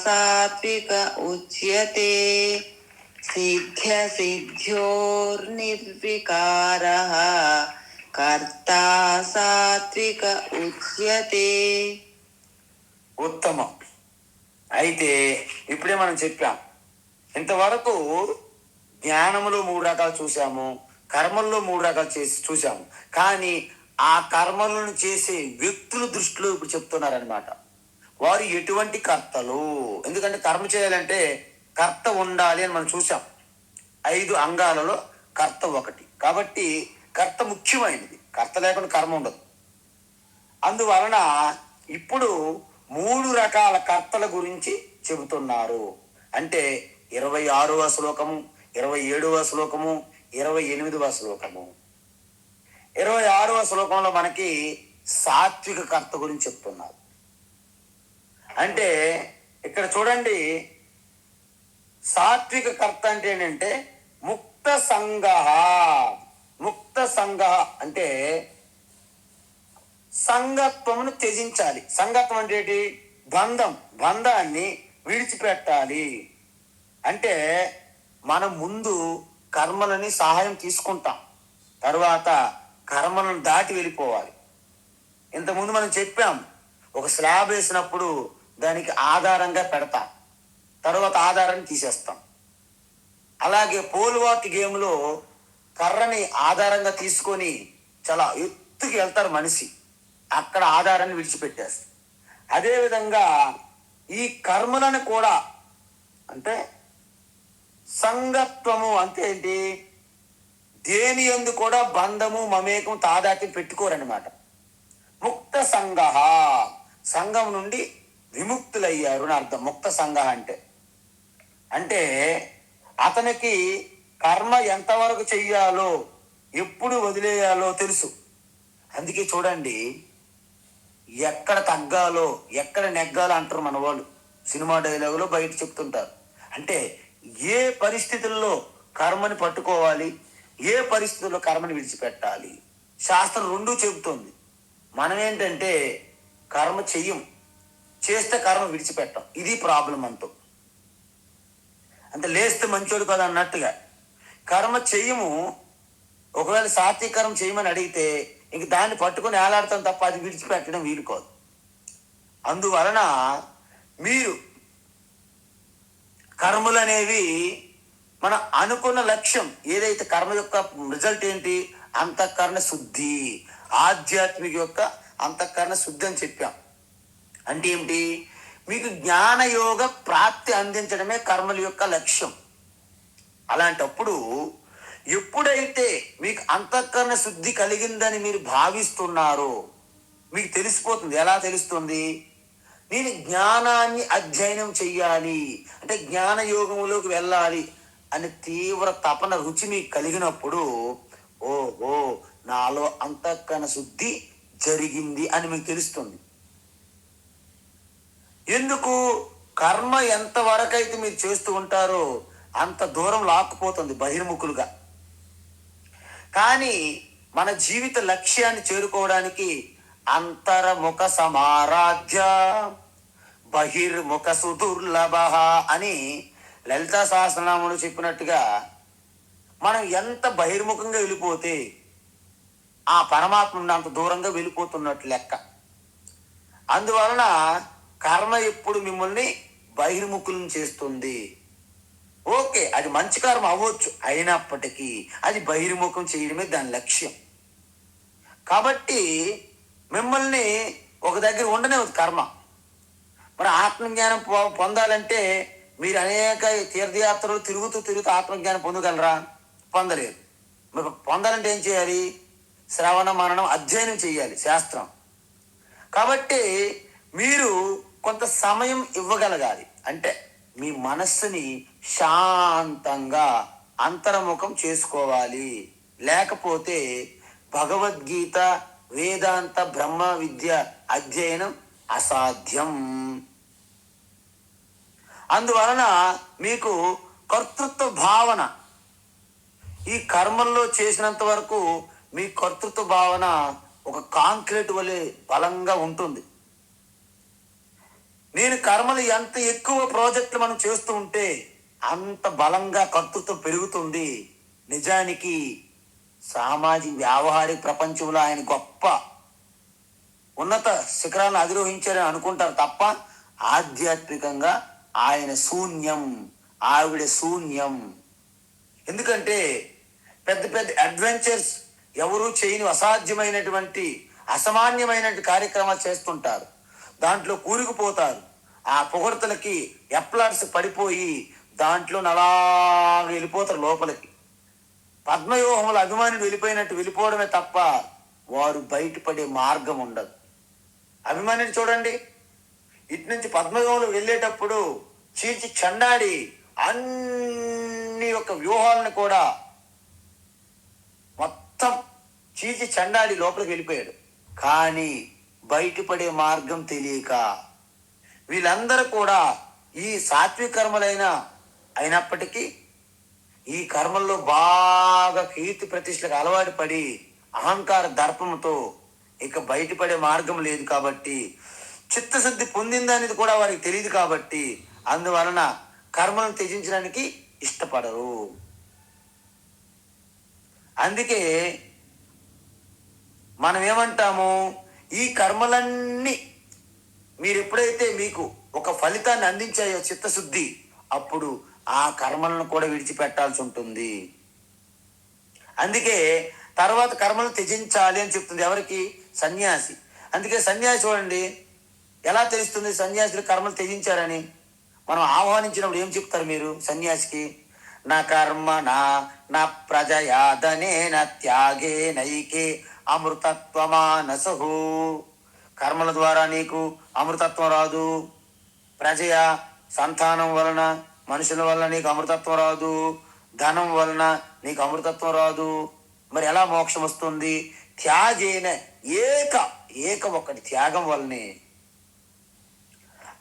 సాత్విక సాత్విక ఉచ్యతే సిద్ధ్య సిద్ధ్యోర్నిర్వికారః కర్తా సాత్విక ఉచ్యతే. ఉత్తమం. అయితే ఇప్పుడే మనం చెప్పాం, ఇంతవరకు జ్ఞానములో 3 రకాలు చూసాము, కర్మల్లో 3 రకాలు చూసాము. కానీ ఆ కర్మలను చేసే వ్యక్తుల దృష్టిలో ఇప్పుడు చెప్తున్నారనమాట. వారు ఎటువంటి కర్తలు? ఎందుకంటే కర్మ చేయాలంటే కర్త ఉండాలి అని మనం చూసాం. 5 అంగాలలో కర్త ఒకటి. కాబట్టి కర్త ముఖ్యమైనది. కర్త లేకుండా కర్మ ఉండదు. అందువలన ఇప్పుడు 3 రకాల కర్తల గురించి చెబుతున్నారు. అంటే 26వ శ్లోకము, 27వ శ్లోకము, 28వ శ్లోకము. 26వ శ్లోకంలో మనకి సాత్విక కర్త గురించి చెప్తున్నారు. అంటే ఇక్కడ చూడండి, సాత్విక కర్త అంటే ఏంటంటే ముక్త సంగ. ముక్త సంగ అంటే సంగత్వమును త్యజించాలి. సంగత్వం అంటే ఏంటి? బంధాన్ని విడిచిపెట్టాలి. అంటే మనం ముందు కర్మలని సహాయం తీసుకుంటాం, తర్వాత కర్మలను దాటి వెళ్ళిపోవాలి. ఇంతకుముందు మనం చెప్పాం, ఒక స్లాబ్ వేసినప్పుడు దానికి ఆధారంగా పెడతాం, తర్వాత ఆధారాన్ని తీసేస్తాం. అలాగే పోల్ వాక్ గేమ్లో కర్రని ఆధారంగా తీసుకొని చాలా ఎత్తుకి వెళ్తారు మనిషి, అక్కడ ఆధారాన్ని విడిచిపెట్టేస్తారు. అదేవిధంగా ఈ కర్మలను కూడా, అంటే సంగత్వము అంటే ఏంటి? దేని యందు కూడా బంధము మమేకం తాదాత్యం పెట్టుకోరనమాట. ముక్త సంగ, సంఘం నుండి విముక్తులయ్యారు అని అర్థం. ముక్త సంగ అంటే అతనికి కర్మ ఎంతవరకు చెయ్యాలో, ఎప్పుడు వదిలేయాలో తెలుసు. అందుకే చూడండి, ఎక్కడ తగ్గాలో ఎక్కడ నెగ్గాలో అంటారు మన వాళ్ళు. సినిమా డైలాగులో బయట చెప్తుంటారు. అంటే ఏ పరిస్థితుల్లో కర్మని పట్టుకోవాలి, ఏ పరిస్థితుల్లో కర్మని విడిచిపెట్టాలి, శాస్త్రం రెండూ చెబుతుంది. మనం ఏంటంటే కర్మ చెయ్యం, చేస్తే కర్మ విడిచిపెట్టాం. ఇది ప్రాబ్లం అంతా. అంటే లేస్తే మంచోడు కదా అన్నట్టుగా కర్మ చెయ్యము. ఒకవేళ సాత్వికర్మ చేయమని అడిగితే ఇంక దాన్ని పట్టుకొని ఏలాడతాం తప్ప అది విడిచిపెట్టడం వీలు కాదు. అందువలన మీరు కర్మలు అనేవి మన అనుకున్న లక్ష్యం ఏదైతే, కర్మ యొక్క రిజల్ట్ ఏంటి? అంతఃకరణ శుద్ధి, ఆధ్యాత్మిక యొక్క అంతఃకరణ శుద్ధి అని చెప్పాం. అంటే ఏమిటి? మీకు జ్ఞానయోగ ప్రాప్తి అందించడమే కర్మల యొక్క లక్ష్యం. అలాంటప్పుడు ఎప్పుడైతే మీకు అంతఃకరణ శుద్ధి కలిగిందని మీరు భావిస్తున్నారో మీకు తెలిసిపోతుంది. ఎలా తెలుస్తుంది? నేను జ్ఞానాన్ని అధ్యయనం చెయ్యాలి, అంటే జ్ఞాన యోగంలోకి వెళ్ళాలి అని తీవ్ర తపన రుచి మీకు కలిగినప్పుడు, ఓహో నాలో అంతఃకరణ శుద్ధి జరిగింది అని మీకు తెలుస్తుంది. ఎందుకు? కర్మ ఎంత వరకైతే మీరు చేస్తూ ఉంటారో అంత దూరం లాక్కుపోతుంది బహిర్ముఖులుగా. కానీ మన జీవిత లక్ష్యాన్ని చేరుకోవడానికి అంతర్ముఖ సమారాధ్య బహిర్ముఖ సుదుర్లభ అని లలితా సహస్రనామంలో చెప్పినట్టుగా, మనం ఎంత బహిర్ముఖంగా వెళ్ళిపోతే ఆ పరమాత్మ నుండి అంత దూరంగా వెళ్ళిపోతున్నట్టు లెక్క. అందువలన కర్మ ఎప్పుడు మిమ్మల్ని బహిర్ముఖులను చేస్తుంది. ఓకే, అది మంచి కర్మ అవ్వచ్చు, అయినప్పటికీ అది బహిర్ముఖం చేయడమే దాని లక్ష్యం. కాబట్టి మిమ్మల్ని ఒక దగ్గర ఉండనివ్వదు కర్మ. మరి ఆత్మజ్ఞానం పొందాలంటే మీరు అనేక తీర్థయాత్రలు తిరుగుతూ ఆత్మజ్ఞానం పొందగలరా? పొందలేరు. మీరు పొందాలంటే ఏం చేయాలి? శ్రవణ మననం అధ్యయనం చేయాలి శాస్త్రం. కాబట్టి మీరు కొంత సమయం ఇవ్వగలగాలి. అంటే మీ మనస్సుని శాంతంగా అంతర్ముఖం చేసుకోవాలి. లేకపోతే భగవద్గీత, వేదాంత, బ్రహ్మ విద్య అధ్యయనం అసాధ్యం. అందువలన మీకు కర్తృత్వ భావన, ఈ కర్మల్లో చేసినంత వరకు మీ కర్తృత్వ భావన ఒక కాంక్రీట్ వలె బలంగా ఉంటుంది. నేను కర్మలు ఎంత ఎక్కువ ప్రాజెక్టులు మనం చేస్తూ ఉంటే అంత బలంగా కర్తృత్వం పెరుగుతుంది. నిజానికి సామాజిక వ్యావహారిక ప్రపంచంలో ఆయన గొప్ప ఉన్నత శిఖరాలను అధిరోహించారని అనుకుంటారు తప్ప ఆధ్యాత్మికంగా ఆయన శూన్యం, ఆవిడ శూన్యం. ఎందుకంటే పెద్ద పెద్ద అడ్వెంచర్స్ ఎవరూ చేయని అసాధ్యమైనటువంటి అసామాన్యమైనటువంటి కార్యక్రమాలు చేస్తుంటారు. దాంట్లో కూరుకుపోతారు. ఆ పొగడ్తలకి ఎప్లాట్స్ పడిపోయి దాంట్లో అలా వెళ్ళిపోతారు లోపలికి. పద్మవ్యూహంలో అభిమానులు వెళ్ళిపోయినట్టు వెళ్ళిపోవడమే తప్ప వారు బయటపడే మార్గం ఉండదు. అభిమానిని చూడండి, ఇటు నుంచి పద్మవ్యూహంలో వెళ్ళేటప్పుడు చీల్చి చండాడి అన్ని యొక్క వ్యూహాలను కూడా మొత్తం చీల్చి చండాడి లోపలికి వెళ్ళిపోయాడు. కానీ బయటపడే మార్గం తెలియక వీళ్ళందరూ కూడా ఈ సాత్విక కర్మలైన అయినప్పటికీ ఈ కర్మల్లో బాగా కీర్తి ప్రతిష్టలకు అలవాటు పడి అహంకార దర్పంతో ఇక బయటపడే మార్గం లేదు. కాబట్టి చిత్తశుద్ధి పొందిందనేది కూడా వారికి తెలియదు. కాబట్టి అందువలన కర్మలను త్యజించడానికి ఇష్టపడరు. అందుకే మనం ఏమంటాము, ఈ కర్మలన్నీ మీరు ఎప్పుడైతే మీకు ఒక ఫలితాన్ని అందించాయో చిత్తశుద్ధి, అప్పుడు ఆ కర్మలను కూడా విడిచిపెట్టాల్సి ఉంటుంది. అందుకే తర్వాత కర్మలను త్యజించాలి అని చెప్తుంది ఎవరికి? సన్యాసి. అందుకే సన్యాసి చూడండి ఎలా తెలుస్తుంది సన్యాసులు కర్మలు త్యజించారని. మనం ఆహ్వానించినప్పుడు ఏం చెప్తారు మీరు సన్యాసికి? నా కర్మ నా ప్రజయాదనే నా త్యాగే నైకే అమృతత్వమానసహు. కర్మల ద్వారా నీకు అమృతత్వం రాదు. ప్రజయ సంతానం వలన మనుషుల వలన నీకు అమృతత్వం రాదు. ధనం వలన నీకు అమృతత్వం రాదు. మరి ఎలా మోక్షం వస్తుంది? త్యాగేన ఏక ఒకటి త్యాగం వలనే.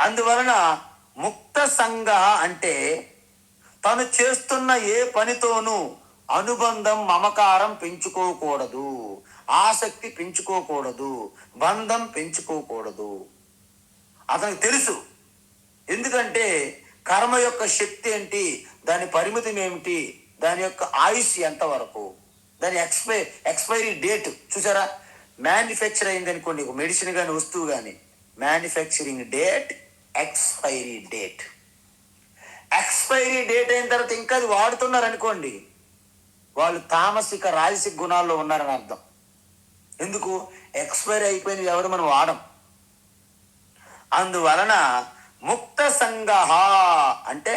అందువలన ముక్త సంఘ అంటే తను చేస్తున్న ఏ పనితోనూ అనుబంధం మమకారం పెంచుకోకూడదు, ఆసక్తి పెంచుకోకూడదు, బంధం పెంచుకోకూడదు. అతనికి తెలుసు. ఎందుకంటే కర్మ యొక్క శక్తి ఏంటి, దాని పరిమితం ఏమిటి, దాని యొక్క ఆయుష్ ఎంతవరకు, దాని ఎక్స్పైరీ డేట్ చూసారా? మ్యానుఫ్యాక్చర్ అయింది అనుకోండి ఒక మెడిసిన్ కానీ వస్తువు కానీ, manufacturing date, expiry date. Expiry date అయిన తర్వాత ఇంకా అది వాడుతున్నారు అనుకోండి, వాళ్ళు తామసిక రాజసిక గుణాల్లో ఉన్నారని అర్థం. ఎందుకు? ఎక్స్పైరీ అయిపోయినవి ఎవరు మనం వాడం. అందువలన ముక్త సంఘ అంటే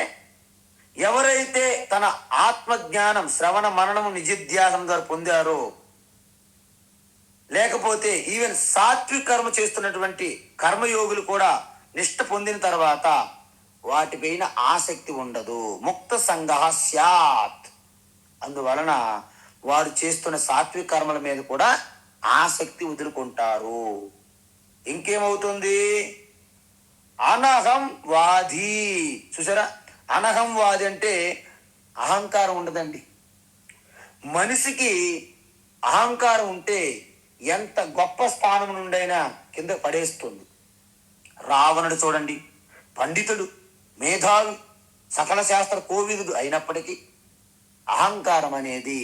ఎవరైతే తన ఆత్మజ్ఞానం శ్రవణ మననము నిజిధ్యాసం ద్వారా పొందారో, లేకపోతే ఈవెన్ సాత్విక కర్మ చేస్తున్నటువంటి కర్మయోగులు కూడా నిష్ట పొందిన తర్వాత వాటిపైన ఆసక్తి ఉండదు. ముక్త సంఘ స్యాత్. అందువలన వారు చేస్తున్న సాత్విక కర్మల మీద కూడా ఆసక్తి వదులుకుంటారు. ఇంకేమవుతుంది? అనహం వాది. చూసారా? అనహం వాది అంటే అహంకారం ఉండదండి. మనిషికి అహంకారం ఉంటే ఎంత గొప్ప స్థానం నుండైనా కింద పడేస్తుంది. రావణుడు చూడండి, పండితుడు, మేధావి, సకల శాస్త్ర కోవిదుడు అయినప్పటికీ అహంకారం అనేది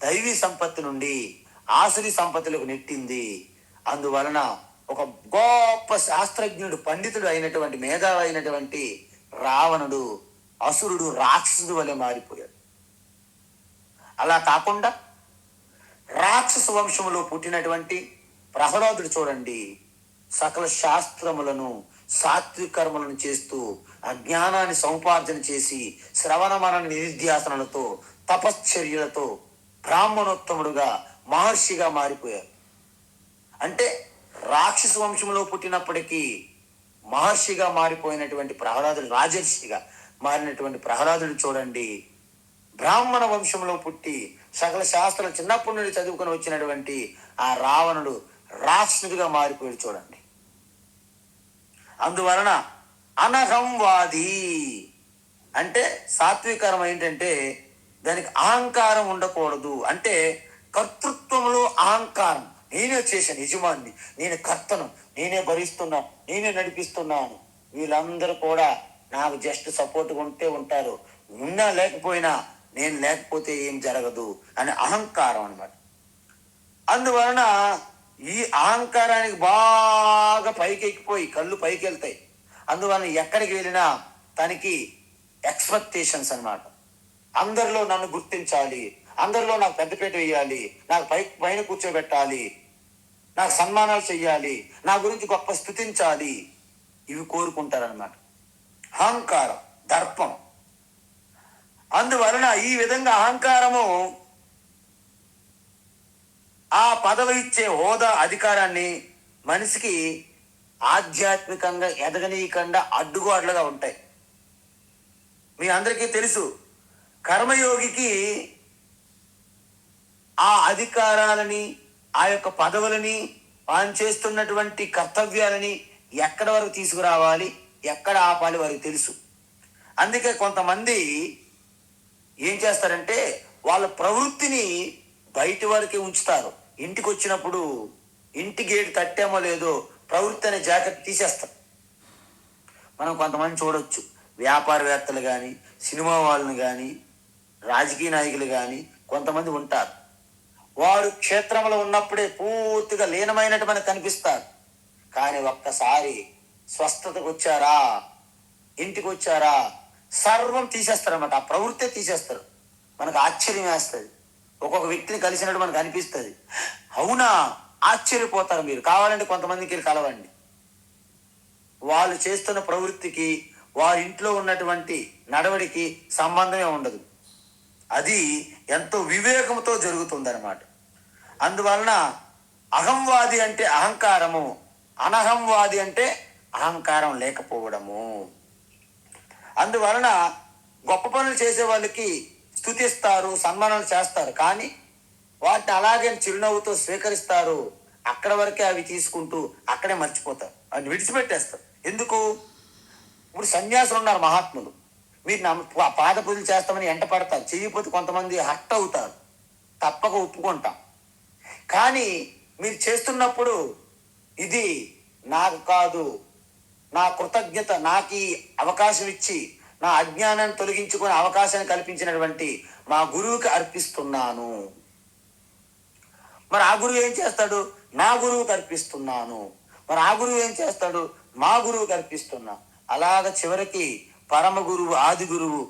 దైవీ సంపత్తి నుండి ఆసురి సంపత్తులకు నెట్టింది. అందువలన ఒక గొప్ప శాస్త్రజ్ఞుడు, పండితుడు అయినటువంటి మేధావి అయినటువంటి రావణుడు అసురుడు, రాక్షసుడు వలె మారిపోయాడు. అలా కాకుండా రాక్షస వంశములో పుట్టినటువంటి ప్రహ్లాదుడు చూడండి, సకల శాస్త్రములను సాత్విక కర్మలను చేస్తూ అజ్ఞానాన్ని సముపార్జన చేసి శ్రవణ మనన నిధిధ్యాసనలతో తపశ్చర్యలతో బ్రాహ్మణోత్తముడుగా మహర్షిగా మారిపోయారు. అంటే రాక్షస వంశంలో పుట్టినప్పటికీ మహర్షిగా మారిపోయినటువంటి ప్రహ్లాదుడు, రాజర్షిగా మారినటువంటి ప్రహ్లాదుడు చూడండి, బ్రాహ్మణ వంశంలో పుట్టి సకల శాస్త్రాలు చిన్నప్పటి నుండి చదువుకొని వచ్చినటువంటి ఆ రావణుడు రాక్షసుడిగా మారిపోయాడు చూడండి. అందువలన అనహంవాది అంటే సాత్వికరం ఏంటంటే దానికి అహంకారం ఉండకూడదు. అంటే కర్తృత్వంలో అహంకారం, నేనే చేశాను యజమాన్ని, నేను కర్తను, నేనే భరిస్తున్నాను, నేనే నడిపిస్తున్నాను, వీళ్ళందరూ కూడా నాకు జస్ట్ సపోర్ట్గా ఉంటే ఉంటారు, ఉన్నా లేకపోయినా నేను లేకపోతే ఏం జరగదు అని అహంకారం అన్నమాట. అందువలన ఈ అహంకారానికి బాగా పైకి ఎక్కిపోయి కళ్ళు పైకి వెళ్తాయి. అందువలన ఎక్కడికి వెళ్ళినా తనకి ఎక్స్పెక్టేషన్స్ అన్నమాట. అందరిలో నన్ను గుర్తించాలి, అందరిలో నాకు పెద్దపీట వేయాలి, నాకు పైన కూర్చోబెట్టాలి, నాకు సన్మానాలు చెయ్యాలి, నా గురించి గొప్ప స్తుతించాలి, ఇవి కోరుకుంటారనమాట. అహంకారం, దర్పం. అందువలన ఈ విధంగా అహంకారము ఆ పదవి ఇచ్చే హోదా, అధికారాన్ని మనిషికి ఆధ్యాత్మికంగా ఎదగనీయకుండా అడ్డుగోడలుగా ఉంటాయి. మీ అందరికీ తెలుసు, కర్మయోగికి ఆ అధికారాలని, ఆ యొక్క పదవులని, ఆయన చేస్తున్నటువంటి కర్తవ్యాలని ఎక్కడి వరకు తీసుకురావాలి, ఎక్కడ ఆపాలి వారికి తెలుసు. అందుకే కొంతమంది ఏం చేస్తారంటే వాళ్ళ ప్రవృత్తిని బయటి వరకే ఉంచుతారు. ఇంటికి వచ్చినప్పుడు ఇంటి గేటు తట్టామో లేదో ప్రవృత్తి అనే జాకెట్ తీసేస్తారు. మనం కొంతమంది చూడొచ్చు, వ్యాపారవేత్తలు కానీ, సినిమా వాళ్ళని కానీ, రాజకీయ నాయకులు కానీ కొంతమంది ఉంటారు. వారు క్షేత్రంలో ఉన్నప్పుడే పూర్తిగా లీనమైనట్టు మనకు కనిపిస్తారు. కానీ ఒక్కసారి స్వస్థతకు వచ్చారా, ఇంటికి వచ్చారా, సర్వం తీసేస్తారన్నమాట. ఆ ప్రవృత్తే తీసేస్తారు. మనకు ఆశ్చర్యం వేస్తుంది. ఒక్కొక్క వ్యక్తిని కలిసినట్టు మనకు అనిపిస్తుంది. అవునా, ఆశ్చర్యపోతారు మీరు. కావాలంటే కొంతమందికి కలవండి. వాళ్ళు చేస్తున్న ప్రవృత్తికి వారి ఇంట్లో ఉన్నటువంటి నడవడికి సంబంధమే ఉండదు. అది ఎంతో వివేకంతో జరుగుతుందన్నమాట. అందువలన అహంవాది అంటే అహంకారము, అనహంవాది అంటే అహంకారం లేకపోవడము. అందువలన గొప్ప పనులు చేసే వాళ్ళకి స్తుతిస్తారు, సన్మానాలు చేస్తారు, కానీ వాటిని అలాగే చిరునవ్వుతో స్వీకరిస్తారు. అక్కడ వరకే అవి తీసుకుంటూ అక్కడే మర్చిపోతారు, అవి విడిచిపెట్టేస్తారు. ఎందుకు? ఇప్పుడు సన్యాసులు ఉన్నారు, మహాత్ములు. మీరు పాద పూజలు చేస్తామని ఎంట పడతారు, చేయకపోతే కొంతమంది హర్ట్ అవుతారు, తప్పక ఒప్పుకుంటాం. కానీ మీరు చేస్తున్నప్పుడు ఇది నాకు కాదు, నా కృతజ్ఞత, నాకు ఈ అవకాశం ఇచ్చి నా అజ్ఞానాన్ని తొలగించుకునే అవకాశాన్ని కల్పించినటువంటి మా గురువుకి అర్పిస్తున్నాను. మరి ఆ గురువు ఏం చేస్తాడు? నా గురువుకి అర్పిస్తున్నాను. మరి ఆ గురువు ఏం చేస్తాడు? మా గురువుకి అర్పిస్తున్నా. అలాగ చివరికి పరమ గురువు, ఆది గురువు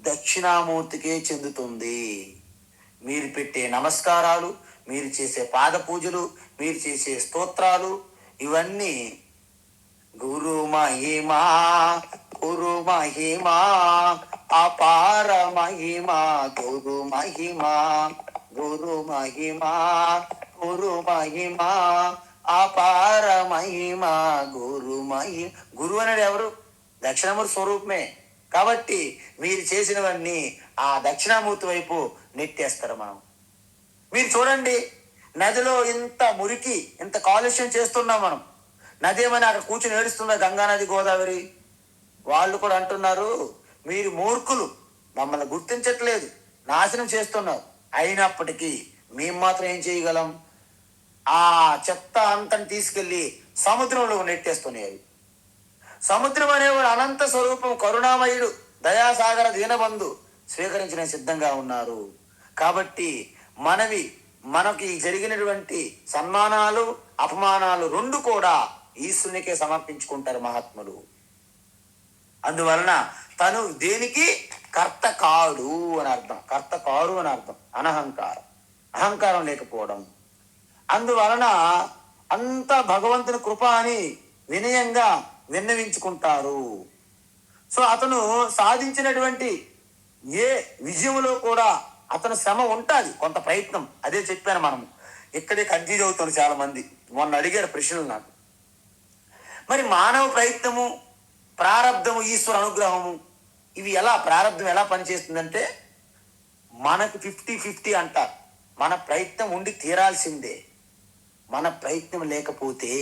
దక్షిణామూర్తికే చెందుతుంది. మీరు పెట్టే నమస్కారాలు, మీరు చేసే పాద పూజలు, మీరు చేసే స్తోత్రాలు, ఇవన్నీ గురు మహిమా, గురు మహిమా, అపార మహిమా, గురు మహిమా, గురు మహిమా, గురు మహిమా, అపార మహిమా, గురు మహిమ. గురువు అనేది ఎవరు? దక్షిణామూర్తి స్వరూపమే. కాబట్టి మీరు చేసినవన్నీ ఆ దక్షిణామూర్తి వైపు నెట్టేస్తారు. మీరు చూడండి, నదిలో ఇంత మురికి, ఇంత కాలుష్యం చేస్తున్నాం మనం. నది ఏమైనా అక్కడ కూర్చుని ఏడుస్తుందా? గంగానది, గోదావరి. వాళ్ళు కూడా అంటున్నారు, మీరు మూర్ఖులు, మమ్మల్ని గుర్తించట్లేదు, నాశనం చేస్తున్నారు. అయినప్పటికీ మేము మాత్రం ఏం చేయగలం? ఆ చెత్త అంతని తీసుకెళ్లి సముద్రంలో నెట్టేస్తున్నాయి. సముద్రం అనేవాడు అనంత స్వరూపం, కరుణామయుడు, దయాసాగర, దీనబంధు, స్వీకరించిన సిద్ధంగా ఉన్నారు. కాబట్టి మనకి జరిగినటువంటి సన్మానాలు, అపమానాలు రెండు కూడా ఈశ్వరునికే సమర్పించుకుంటారు మహాత్ములు. అందువలన తను దేనికి కర్త కాడు అని అర్థం. కర్త కాడు అని అర్థం. అనహంకారం, అహంకారం లేకపోవడం. అందువలన అంత భగవంతుని కృప అని వినయంగా విన్నవించుకుంటారు. సో అతను సాధించినటువంటి ఏ విజయంలో కూడా అతను శ్రమ ఉంటుంది, కొంత ప్రయత్నం. అదే చెప్పాను, మనము ఇక్కడే కన్ఫ్యూజ్ అవుతారు చాలా మంది. మొన్న అడిగారు ప్రశ్నలు నాకు. మరి మానవ ప్రయత్నము, ప్రారంధము, ఈశ్వర అనుగ్రహము, ఇవి ఎలా, ప్రారంధం ఎలా పనిచేస్తుందంటే మనకు 50-50 అంటారు. మన ప్రయత్నం ఉండి తీరాల్సిందే. మన ప్రయత్నం లేకపోతే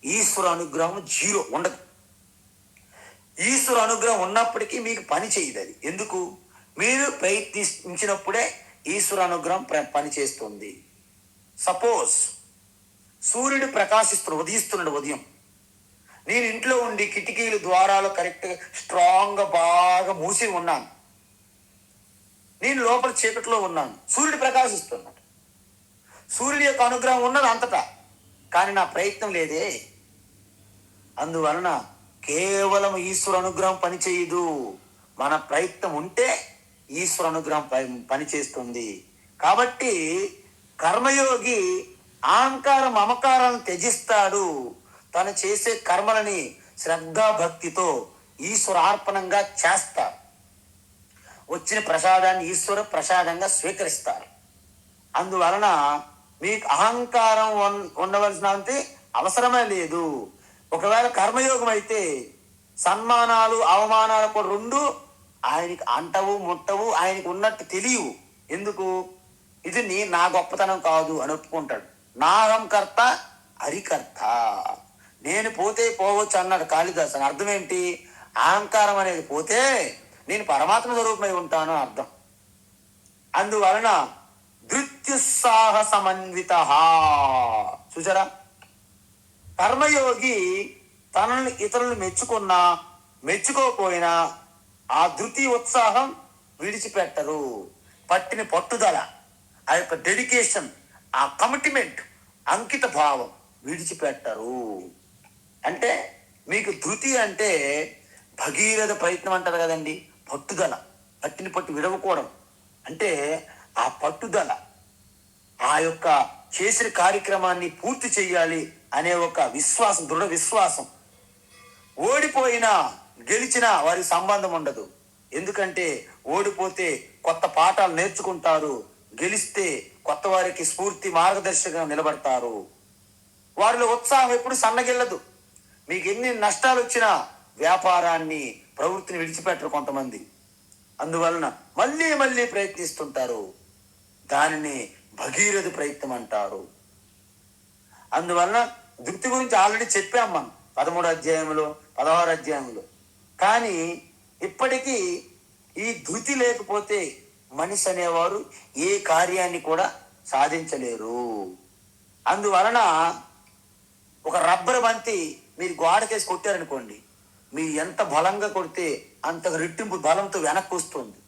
ఈశ్వర అనుగ్రహం జీరో, ఉండదు. ఈశ్వర అనుగ్రహం ఉన్నప్పటికీ మీకు పని చేయదు అది. ఎందుకు? మీరు ప్రయత్నించినప్పుడే ఈశ్వర అనుగ్రహం పని చేస్తుంది. సపోజ్ సూర్యుడు ప్రకాశిస్తున్నాడు, ఉదయిస్తున్నాడు ఉదయం. నేను ఇంట్లో ఉండి కిటికీలు ద్వారాలు కరెక్ట్గా స్ట్రాంగ్గా బాగా మూసి ఉన్నాను. నేను లోపల చీకట్లో ఉన్నాను. సూర్యుడు ప్రకాశిస్తున్నాడు. సూర్యుడి యొక్క అనుగ్రహం ఉన్నది అంతటా, కానీ నా ప్రయత్నం లేదే. అందువలన కేవలం ఈశ్వర అనుగ్రహం పనిచేయదు. మన ప్రయత్నం ఉంటే ఈశ్వర అనుగ్రహం పనిచేస్తుంది. కాబట్టి కర్మయోగి అహంకార మమకారాలను త్యజిస్తాడు. తను చేసే కర్మలని శ్రద్ధాభక్తితో ఈశ్వరార్పణంగా చేస్తారు. వచ్చిన ప్రసాదాన్ని ఈశ్వర ప్రసాదంగా స్వీకరిస్తారు. అందువలన మీకు అహంకారం ఉండవలసిన అవసరమే లేదు. ఒకవేళ కర్మయోగం అయితే సన్మానాలు అవమానాలు కూడా రెండు ఆయనకి అంటవు ముట్టవు, ఆయనకు ఉన్నట్టు తెలియవు. ఎందుకు? ఇది నా గొప్పతనం కాదు అని ఒప్పుకుంటాడు. నా అహంకర్త హరికర్త, నేను పోతే పోవచ్చు అన్నాడు కాళిదాసు. అని అర్థం ఏంటి? అహంకారం అనేది పోతే నేను పరమాత్మ స్వరూపమై ఉంటాను అని అర్థం. అందువలన ధృత్యుత్సాహసమన్విత. చూసారా, కర్మయోగి తనని ఇతరులను మెచ్చుకున్నా మెచ్చుకోకపోయినా ఆ ధృతి ఉత్సాహం విడిచిపెట్టరు. పట్టిన పట్టుదల, ఆ యొక్క డెడికేషన్, ఆ కమిట్మెంట్, అంకిత భావం విడిచిపెట్టరు. అంటే మీకు ధృతి అంటే భగీరథ ప్రయత్నం అంటారు కదండి. పట్టుదల, పట్టిన పట్టు విడవకోవడం అంటే ఆ పట్టుదల, ఆ యొక్క చేసిన కార్యక్రమాన్ని పూర్తి చేయాలి అనే ఒక విశ్వాసం, దృఢ విశ్వాసం. ఓడిపోయినా గెలిచినా వారికి సంబంధం ఉండదు. ఎందుకంటే ఓడిపోతే కొత్త పాఠాలు నేర్చుకుంటారు, గెలిస్తే కొత్త వారికి స్ఫూర్తి మార్గదర్శకంగా నిలబడతారు. వారిలో ఉత్సాహం ఎప్పుడు సన్నగిల్లదు. మీకు ఎన్ని నష్టాలు వచ్చినా వ్యాపారాన్ని, ప్రవృత్తిని విడిచిపెట్టరు కొంతమంది. అందువలన మళ్ళీ మళ్ళీ ప్రయత్నిస్తుంటారు. దానిని భగీరథ ప్రయత్నం అంటారు. అందువలన ధృతి గురించి ఆల్రెడీ చెప్పాం మనం 13వ అధ్యాయంలో 16వ అధ్యాయంలో. కానీ ఇప్పటికీ ఈ ధృతి లేకపోతే మనిషి అనేవారు ఏ కార్యాన్ని కూడా సాధించలేరు. అందువలన ఒక రబ్బర్ బంతి మీరు గోడకేసి కొట్టారనుకోండి, మీరు ఎంత బలంగా కొడితే అంత రెట్టింపు బలంతో వెనక్కి వస్తుంది.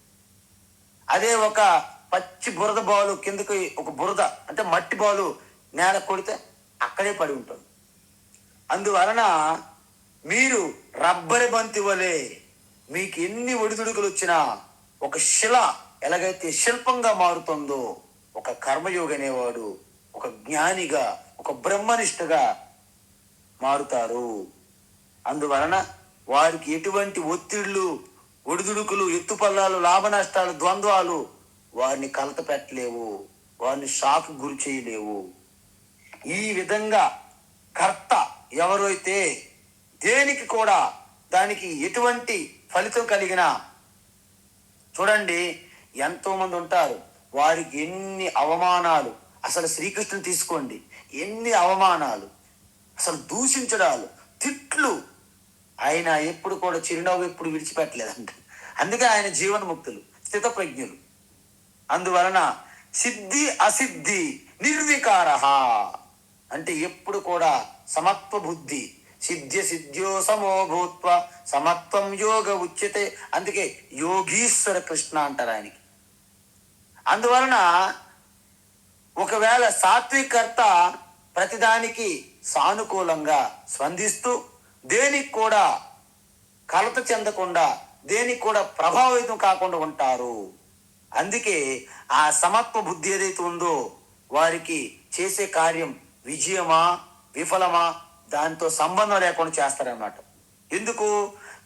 అదే ఒక పచ్చి బురద బాలు కిందకి, ఒక బురద అంటే మట్టి బాలు నేల కొడితే అక్కడే పడి ఉంటుంది. అందువలన మీరు రబ్బరి బంతి వలె మీకు ఎన్ని ఒడిదుడుకులు వచ్చినా ఒక శిల ఎలాగైతే శిల్పంగా మారుతుందో, ఒక కర్మయోగి అనేవాడు ఒక జ్ఞానిగా, ఒక బ్రహ్మనిష్టగా మారుతారు. అందువలన వారికి ఎటువంటి ఒత్తిళ్లు, ఒడిదుడుకులు, ఎత్తుపల్లాలు, లాభ నష్టాలు, ద్వంద్వాలు వారిని కలత పెట్టలేవు, వారిని షాక్ గురి చేయలేవు. ఈ విధంగా కర్త ఎవరైతే దేనికి కూడా దానికి ఎటువంటి ఫలితం కలిగినా, చూడండి ఎంతో మంది ఉంటారు వారికి ఎన్ని అవమానాలు. అసలు శ్రీకృష్ణుని తీసుకోండి, ఎన్ని అవమానాలు, అసలు దూషించడాలు, తిట్లు. ఆయన ఎప్పుడు కూడా చిరునవ్వు ఎప్పుడు విడిచిపెట్టలేదంట. అందుకే ఆయన జీవన్ముక్తులు, స్థితప్రజ్ఞులు. అందువలన సిద్ధి అసిద్ధి నిర్వికార అంటే ఎప్పుడు కూడా సమత్వ బుద్ధి. సిద్ధ్య సిద్ధ్యో సమో భూత్వ సమత్వం యోగ ఉచ్యతే. అందుకే యోగీశ్వర కృష్ణ అంటారు ఆయనకి. అందువలన ఒకవేళ సాత్వికర్త ప్రతిదానికి సానుకూలంగా స్పందిస్తూ దేనికి కూడా కలత చెందకుండా, దేనికి కూడా ప్రభావితం కాకుండా ఉంటారు. అందుకే ఆ సమత్వ బుద్ధి ఏదైతే ఉందో వారికి చేసే కార్యం విజయమా విఫలమా దాంతో సంబంధం లేకుండా చేస్తారన్నమాట. ఎందుకు?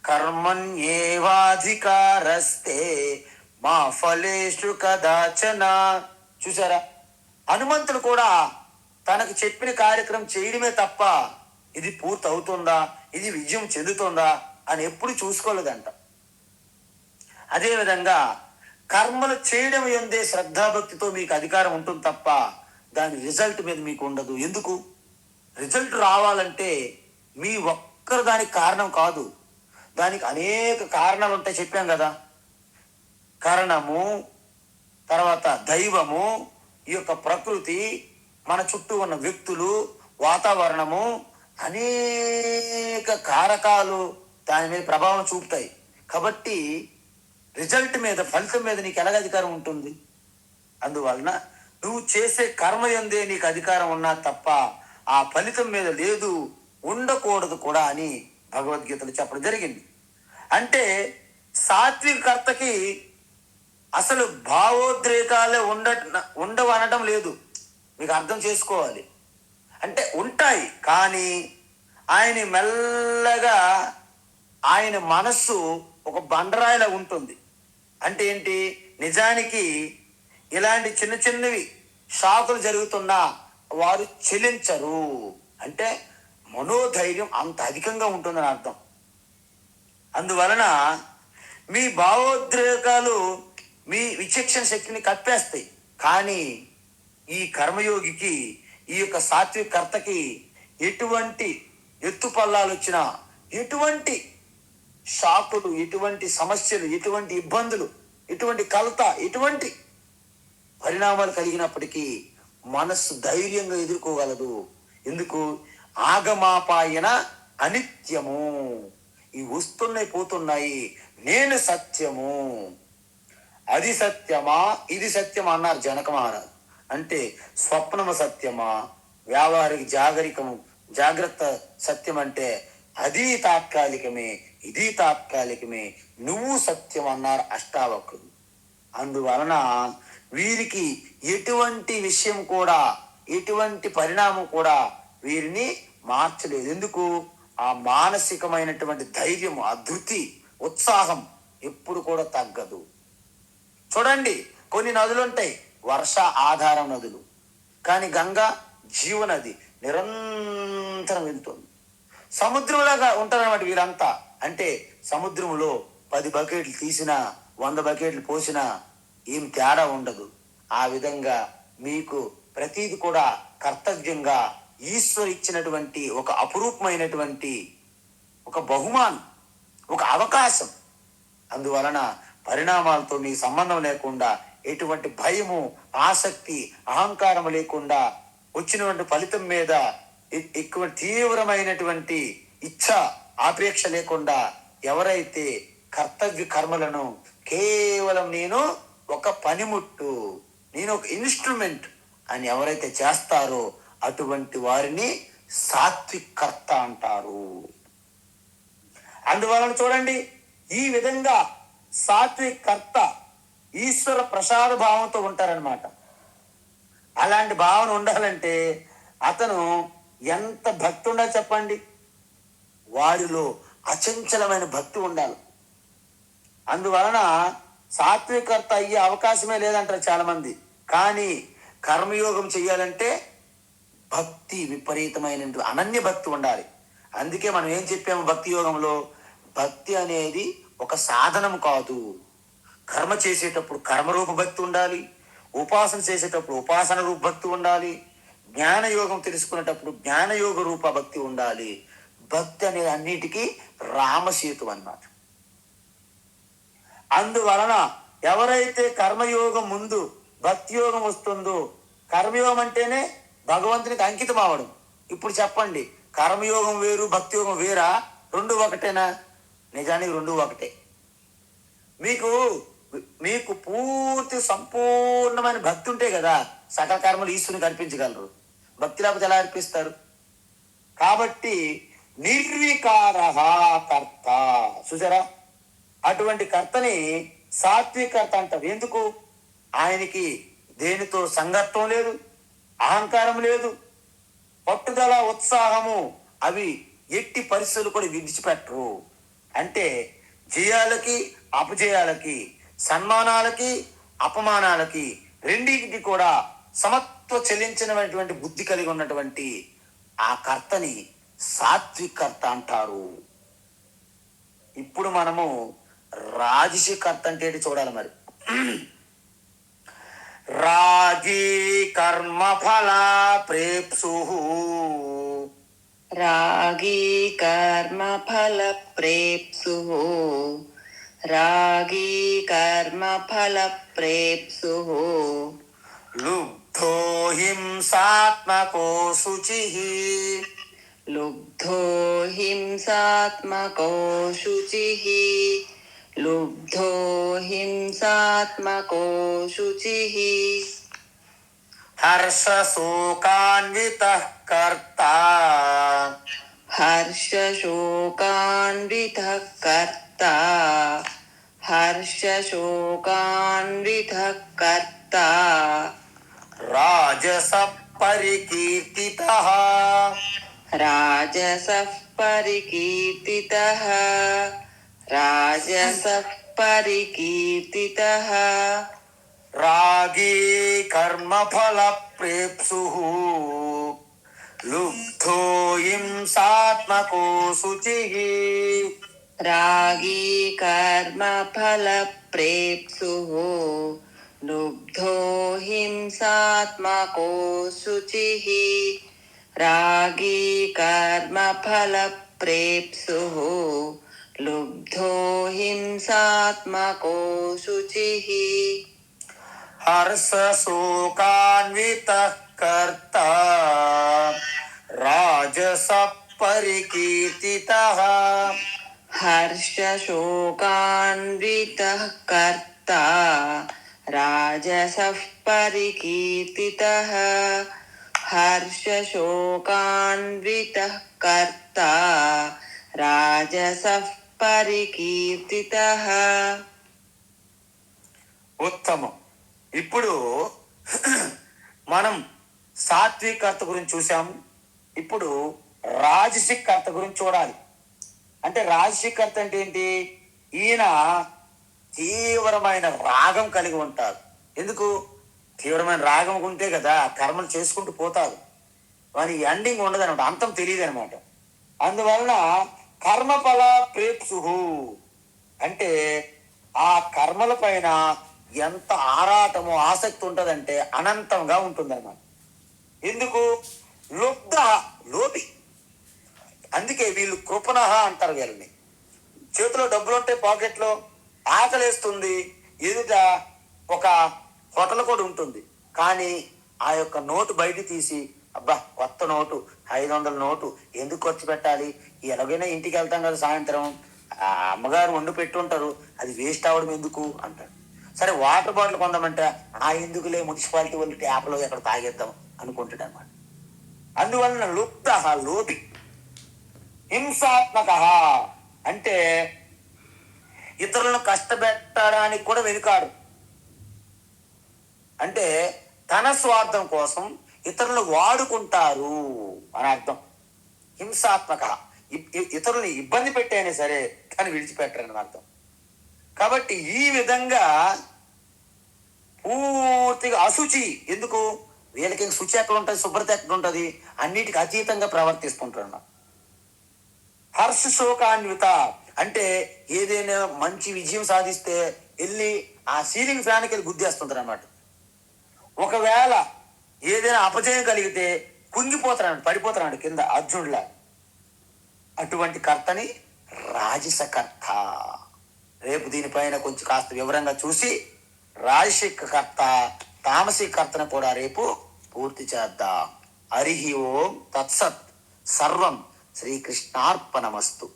కర్మణ్యేవాధికారస్తే మా ఫలేషు కదాచన. చూసారా, హనుమంతుడు కూడా తనకు చెప్పిన కార్యక్రమం చేయడమే తప్ప ఇది పూర్తి అవుతుందా, ఇది విజయం చెందుతుందా అని ఎప్పుడు చూసుకోలేదంట. అదేవిధంగా కర్మలు చేయడం ఎందే శ్రద్ధాభక్తితో మీకు అధికారం ఉంటుంది తప్ప దాని రిజల్ట్ మీద మీకు ఉండదు. ఎందుకు? రిజల్ట్ రావాలంటే మీ ఒక్కరు దానికి కారణం కాదు, దానికి అనేక కారణాలు ఉంటాయి. చెప్పాం కదా, కారణము, తర్వాత దైవము, ఈ యొక్క ప్రకృతి, మన చుట్టూ ఉన్న వ్యక్తులు, వాతావరణము, అనేక కారకాలు దాని మీద ప్రభావం చూపుతాయి. కాబట్టి రిజల్ట్ మీద, ఫలితం మీద నీకు ఎలాగ అధికారం ఉంటుంది? అందువలన నువ్వు చేసే కర్మ యందే నీకు అధికారం ఉన్నా తప్ప ఆ ఫలితం మీద లేదు, ఉండకూడదు కూడా అని భగవద్గీతలో చెప్పడం జరిగింది. అంటే సాత్విక కర్తకి అసలు భావోద్రేకాలే ఉండవు అనడం లేదు. మీకు అర్థం చేసుకోవాలి. అంటే ఉంటాయి, కానీ ఆయన మెల్లగా ఆయన మనస్సు ఒక బండరాయిలా ఉంటుంది. అంటే ఏంటి? నిజానికి ఇలాంటి చిన్న చిన్నవి షాకులు జరుగుతున్నా వారు చెలించరు. అంటే మనోధైర్యం అంత అధికంగా ఉంటుందని అర్థం. అందువలన మీ భావోద్రేకాలు మీ విచక్షణ శక్తిని కప్పేస్తాయి. కానీ ఈ కర్మయోగికి, ఈ యొక్క సాత్విక కర్తకి ఎటువంటి ఎత్తుపల్లాలు వచ్చినా, ఎటువంటి షాకులు, ఎటువంటి సమస్యలు, ఎటువంటి ఇబ్బందులు, ఎటువంటి కలత, ఎటువంటి పరిణామాలు కలిగినప్పటికీ మనస్సు ధైర్యంగా ఎదుర్కోగలదు. ఎందుకు? ఆగమాపాయన అనిత్యము. ఈ వస్తున్నాయి పోతున్నాయి, నేను సత్యము. అది సత్యమా ఇది సత్యమా అన్నారు జనక మహారాజు. అంటే స్వప్నము సత్యమా, వ్యావహారిక జాగ్రత్త సత్యం అంటే అది తాత్కాలికమే, ఇది తాత్కాలికమే, నువ్వు సత్యం అన్నారు అష్టావక్రులు. అందువలన వీరికి ఎటువంటి విషయం కూడా, ఎటువంటి పరిణామం కూడా వీరిని మార్చలేదు. ఎందుకు? ఆ మానసికమైనటువంటి ధైర్యం, ఆ ధృతి, ఉత్సాహం ఎప్పుడు కూడా తగ్గదు. చూడండి, కొన్ని నదులు ఉంటాయి వర్ష ఆధారం నదులు, కానీ గంగా జీవనది నిరంతరం వెళ్తుంది. సముద్రంలాగా ఉంటారన్నమాట వీరంతా. అంటే సముద్రంలో 10 బకెట్లు తీసినా, 100 బకెట్లు పోసినా ఏం తేడా ఉండదు. ఆ విధంగా మీకు ప్రతీది కూడా కర్తవ్యంగా ఈశ్వరు ఇచ్చినటువంటి ఒక అపురూపమైనటువంటి ఒక బహుమానం, ఒక అవకాశం. అందువలన పరిణామాలతో మీ సంబంధం లేకుండా, ఎటువంటి భయము, ఆసక్తి, అహంకారం లేకుండా, వచ్చినటువంటి ఫలితం మీద ఎక్కువ తీవ్రమైనటువంటి ఇచ్ఛ, ఆపేక్ష లేకుండా ఎవరైతే కర్తవ్య కర్మలను కేవలం నేను ఒక పనిముట్టు, నేను ఒక ఇన్స్ట్రుమెంట్ అని ఎవరైతే చేస్తారో అటువంటి వారిని సాత్విక కర్త అంటారు. అందువలన చూడండి, ఈ విధంగా సాత్విక కర్త ఈశ్వర ప్రసాద భావంతో ఉంటారనమాట. అలాంటి భావన ఉండాలంటే అతను ఎంత భక్తి ఉండాలి చెప్పండి? వారిలో అచంచలమైన భక్తి ఉండాలి. అందువలన సాత్వికర్త అయ్యే అవకాశమే లేదంటారు చాలా మంది. కానీ కర్మయోగం చెయ్యాలంటే భక్తి, విపరీతమైన అనన్య భక్తి ఉండాలి. అందుకే మనం ఏం చెప్పాము భక్తి యోగంలో? భక్తి అనేది ఒక సాధనం కాదు. కర్మ చేసేటప్పుడు కర్మరూప భక్తి ఉండాలి, ఉపాసన చేసేటప్పుడు ఉపాసన రూప భక్తి ఉండాలి, జ్ఞానయోగం తెలుసుకునేటప్పుడు జ్ఞానయోగ రూప భక్తి ఉండాలి. భక్తి అనేది అన్నిటికీ రామసేతు అన్నమాట. అందువలన ఎవరైతే కర్మయోగం ముందు భక్తి యోగం వస్తుందో, కర్మయోగం అంటేనే భగవంతునికి అంకితం అవడం. ఇప్పుడు చెప్పండి, కర్మయోగం వేరు, భక్తి యోగం వేరా? రెండు ఒకటేనా? నిజానికి రెండు ఒకటే. మీకు పూర్తి సంపూర్ణమైన భక్తి ఉంటే కదా సకల కర్మలు ఈశ్వరునికి అర్పించగలరు. భక్తి లేకపోతే ఎలా అర్పిస్తారు? కాబట్టి నిర్వికార కర్త, చూసారా? అటువంటి కర్తని సాత్విక కర్త అంటారు. ఎందుకు? ఆయనకి దేనితో సంగత్వం లేదు, అహంకారం లేదు, పట్టుదల, ఉత్సాహము అవి ఎట్టి పరిస్థితులు కూడా విడిచిపెట్టరు. అంటే జయాలకి అపజయాలకి, సన్మానాలకి అపమానాలకి రెండింటికి కూడా సమత్వ చెల్లించినటువంటి బుద్ధి కలిగి ఉన్నటువంటి ఆ కర్తని సాత్విక కర్త అంటారు. ఇప్పుడు మనము రాజసి కర్త అంటే చూడాలి. మరి రాజీ కర్మ ఫల ప్రేప్సు, రాగీ కర్మ ఫల ప్రేప్సు, రాగీ కర్మ ఫల ప్రేప్సు, లుబ్ధో హింసాత్మకో శుచి, లుబ్ధో హింసాత్మకో శుచిః లుబ్ధో హింసాత్మకో శుచిః హర్షశోకాన్వితః కర్తా హర్షశోకాన్వితః కర్తా హర్షశోకాన్వితః కర్తా రాజసః పరికీర్తితః రాజసః పరికీర్తితః రాజసః పరికీర్తితః రాగీ కర్మఫల ప్రేప్సుః లుబ్ధో హింసాత్మకో శుచిః రాగీ కర్మ ఫల ప్రేప్సుః లుబ్ధో హింసాత్మకో శుచిః రాగీ కర్మ ఫల ప్రేప్సుః లుబ్ధో హింసాత్మకో శుచిః హర్షశోకాన్వితః కర్తా రాజసః పరికీర్తితః హర్షశోకాన్వితః కర్తా రాజసః పరికీర్తితః హర్షశోకాన్వితః కర్తా రాజసః పరికీర్తితః. ఉత్తమం. ఇప్పుడు మనం సాత్విక కర్త గురించి చూసాము. ఇప్పుడు రాజసిక కర్త గురించి చూడాలి. అంటే రాజసిక కర్త అంటే ఏంటి? ఈయన తీవ్రమైన రాగం కలిగి ఉంటారు. ఎందుకు? తీవ్రమైన రాగం ఉంటే కదా కర్మలు చేసుకుంటూ పోతారు. వారి ఎండింగ్ ఉండదు అనమాట, అంతం తెలియదు అనమాట. అందువలన కర్మఫల ప్రేప్సుహు అంటే ఆ కర్మల పైన ఎంత ఆరాటము ఆసక్తి ఉంటుందంటే అనంతంగా ఉంటుందన్నమాట. ఎందుకు? లుబ్ధ లోపి. అందుకే వీళ్ళు కృపణః అంటారు. వీళ్ళని చేతిలో డబ్బులు ఉంటాయి, పాకెట్లో ఆకలేస్తుంది, ఎదుట ఒక హోటల్ కూడా ఉంటుంది, కానీ ఆ యొక్క నోటు బయట తీసి అబ్బా కొత్త నోటు 500 నోటు ఎందుకు ఖర్చు పెట్టాలి, ఎలాగైనా ఇంటికి వెళ్తాం కదా సాయంత్రం, ఆ అమ్మగారు వండి పెట్టుంటారు, అది వేస్ట్ అవ్వడం ఎందుకు అంటాడు. సరే వాటర్ బాటిల్ కొందామంటే ఆ ఎందుకులే మున్సిపాలిటీ వాళ్ళు ట్యాప్లో ఎక్కడ తాగేద్దాం అనుకుంటాడు అనమాట. అందువలన లుప్త లోపి. హింసాత్మక అంటే ఇతరులను కష్టపెట్టడానికి కూడా వెనుకాడు. అంటే తన స్వార్థం కోసం ఇతరులను వాడుకుంటారు అని అర్థం. హింసాత్మక ఇతరుల్ని ఇబ్బంది పెట్టైనా సరే కానీ విడిచిపెట్టరని అర్థం. కాబట్టి ఈ విధంగా పూర్తిగా అశుచి. ఎందుకు? వీళ్ళకి శుచి ఎక్కడ ఉంటుంది, శుభ్రత ఎక్కడ ఉంటుంది, అన్నిటికీ అతీతంగా ప్రవర్తిస్తుంటారు అన్నమాట. హర్ష శోకాన్విత అంటే ఏదైనా మంచి విజయం సాధిస్తే వెళ్ళి ఆ సీలింగ్ ఫ్యాన్కి వెళ్ళి గుద్దేస్తుంటారు అన్నమాట. ఒకవేళ ఏదైనా అపజయం కలిగితే కుంగిపోతాడు, పడిపోతాడు కింద అర్జునుడిలా. అటువంటి కర్తని రాజసకర్త. రేపు దీనిపైన కొంచెం కాస్త వివరంగా చూసి రాజసిక కర్త తామసిక కర్తను కూడా రేపు పూర్తి చేద్దాం. హరి ఓం తత్సత్. సర్వం శ్రీకృష్ణార్పణమస్తు.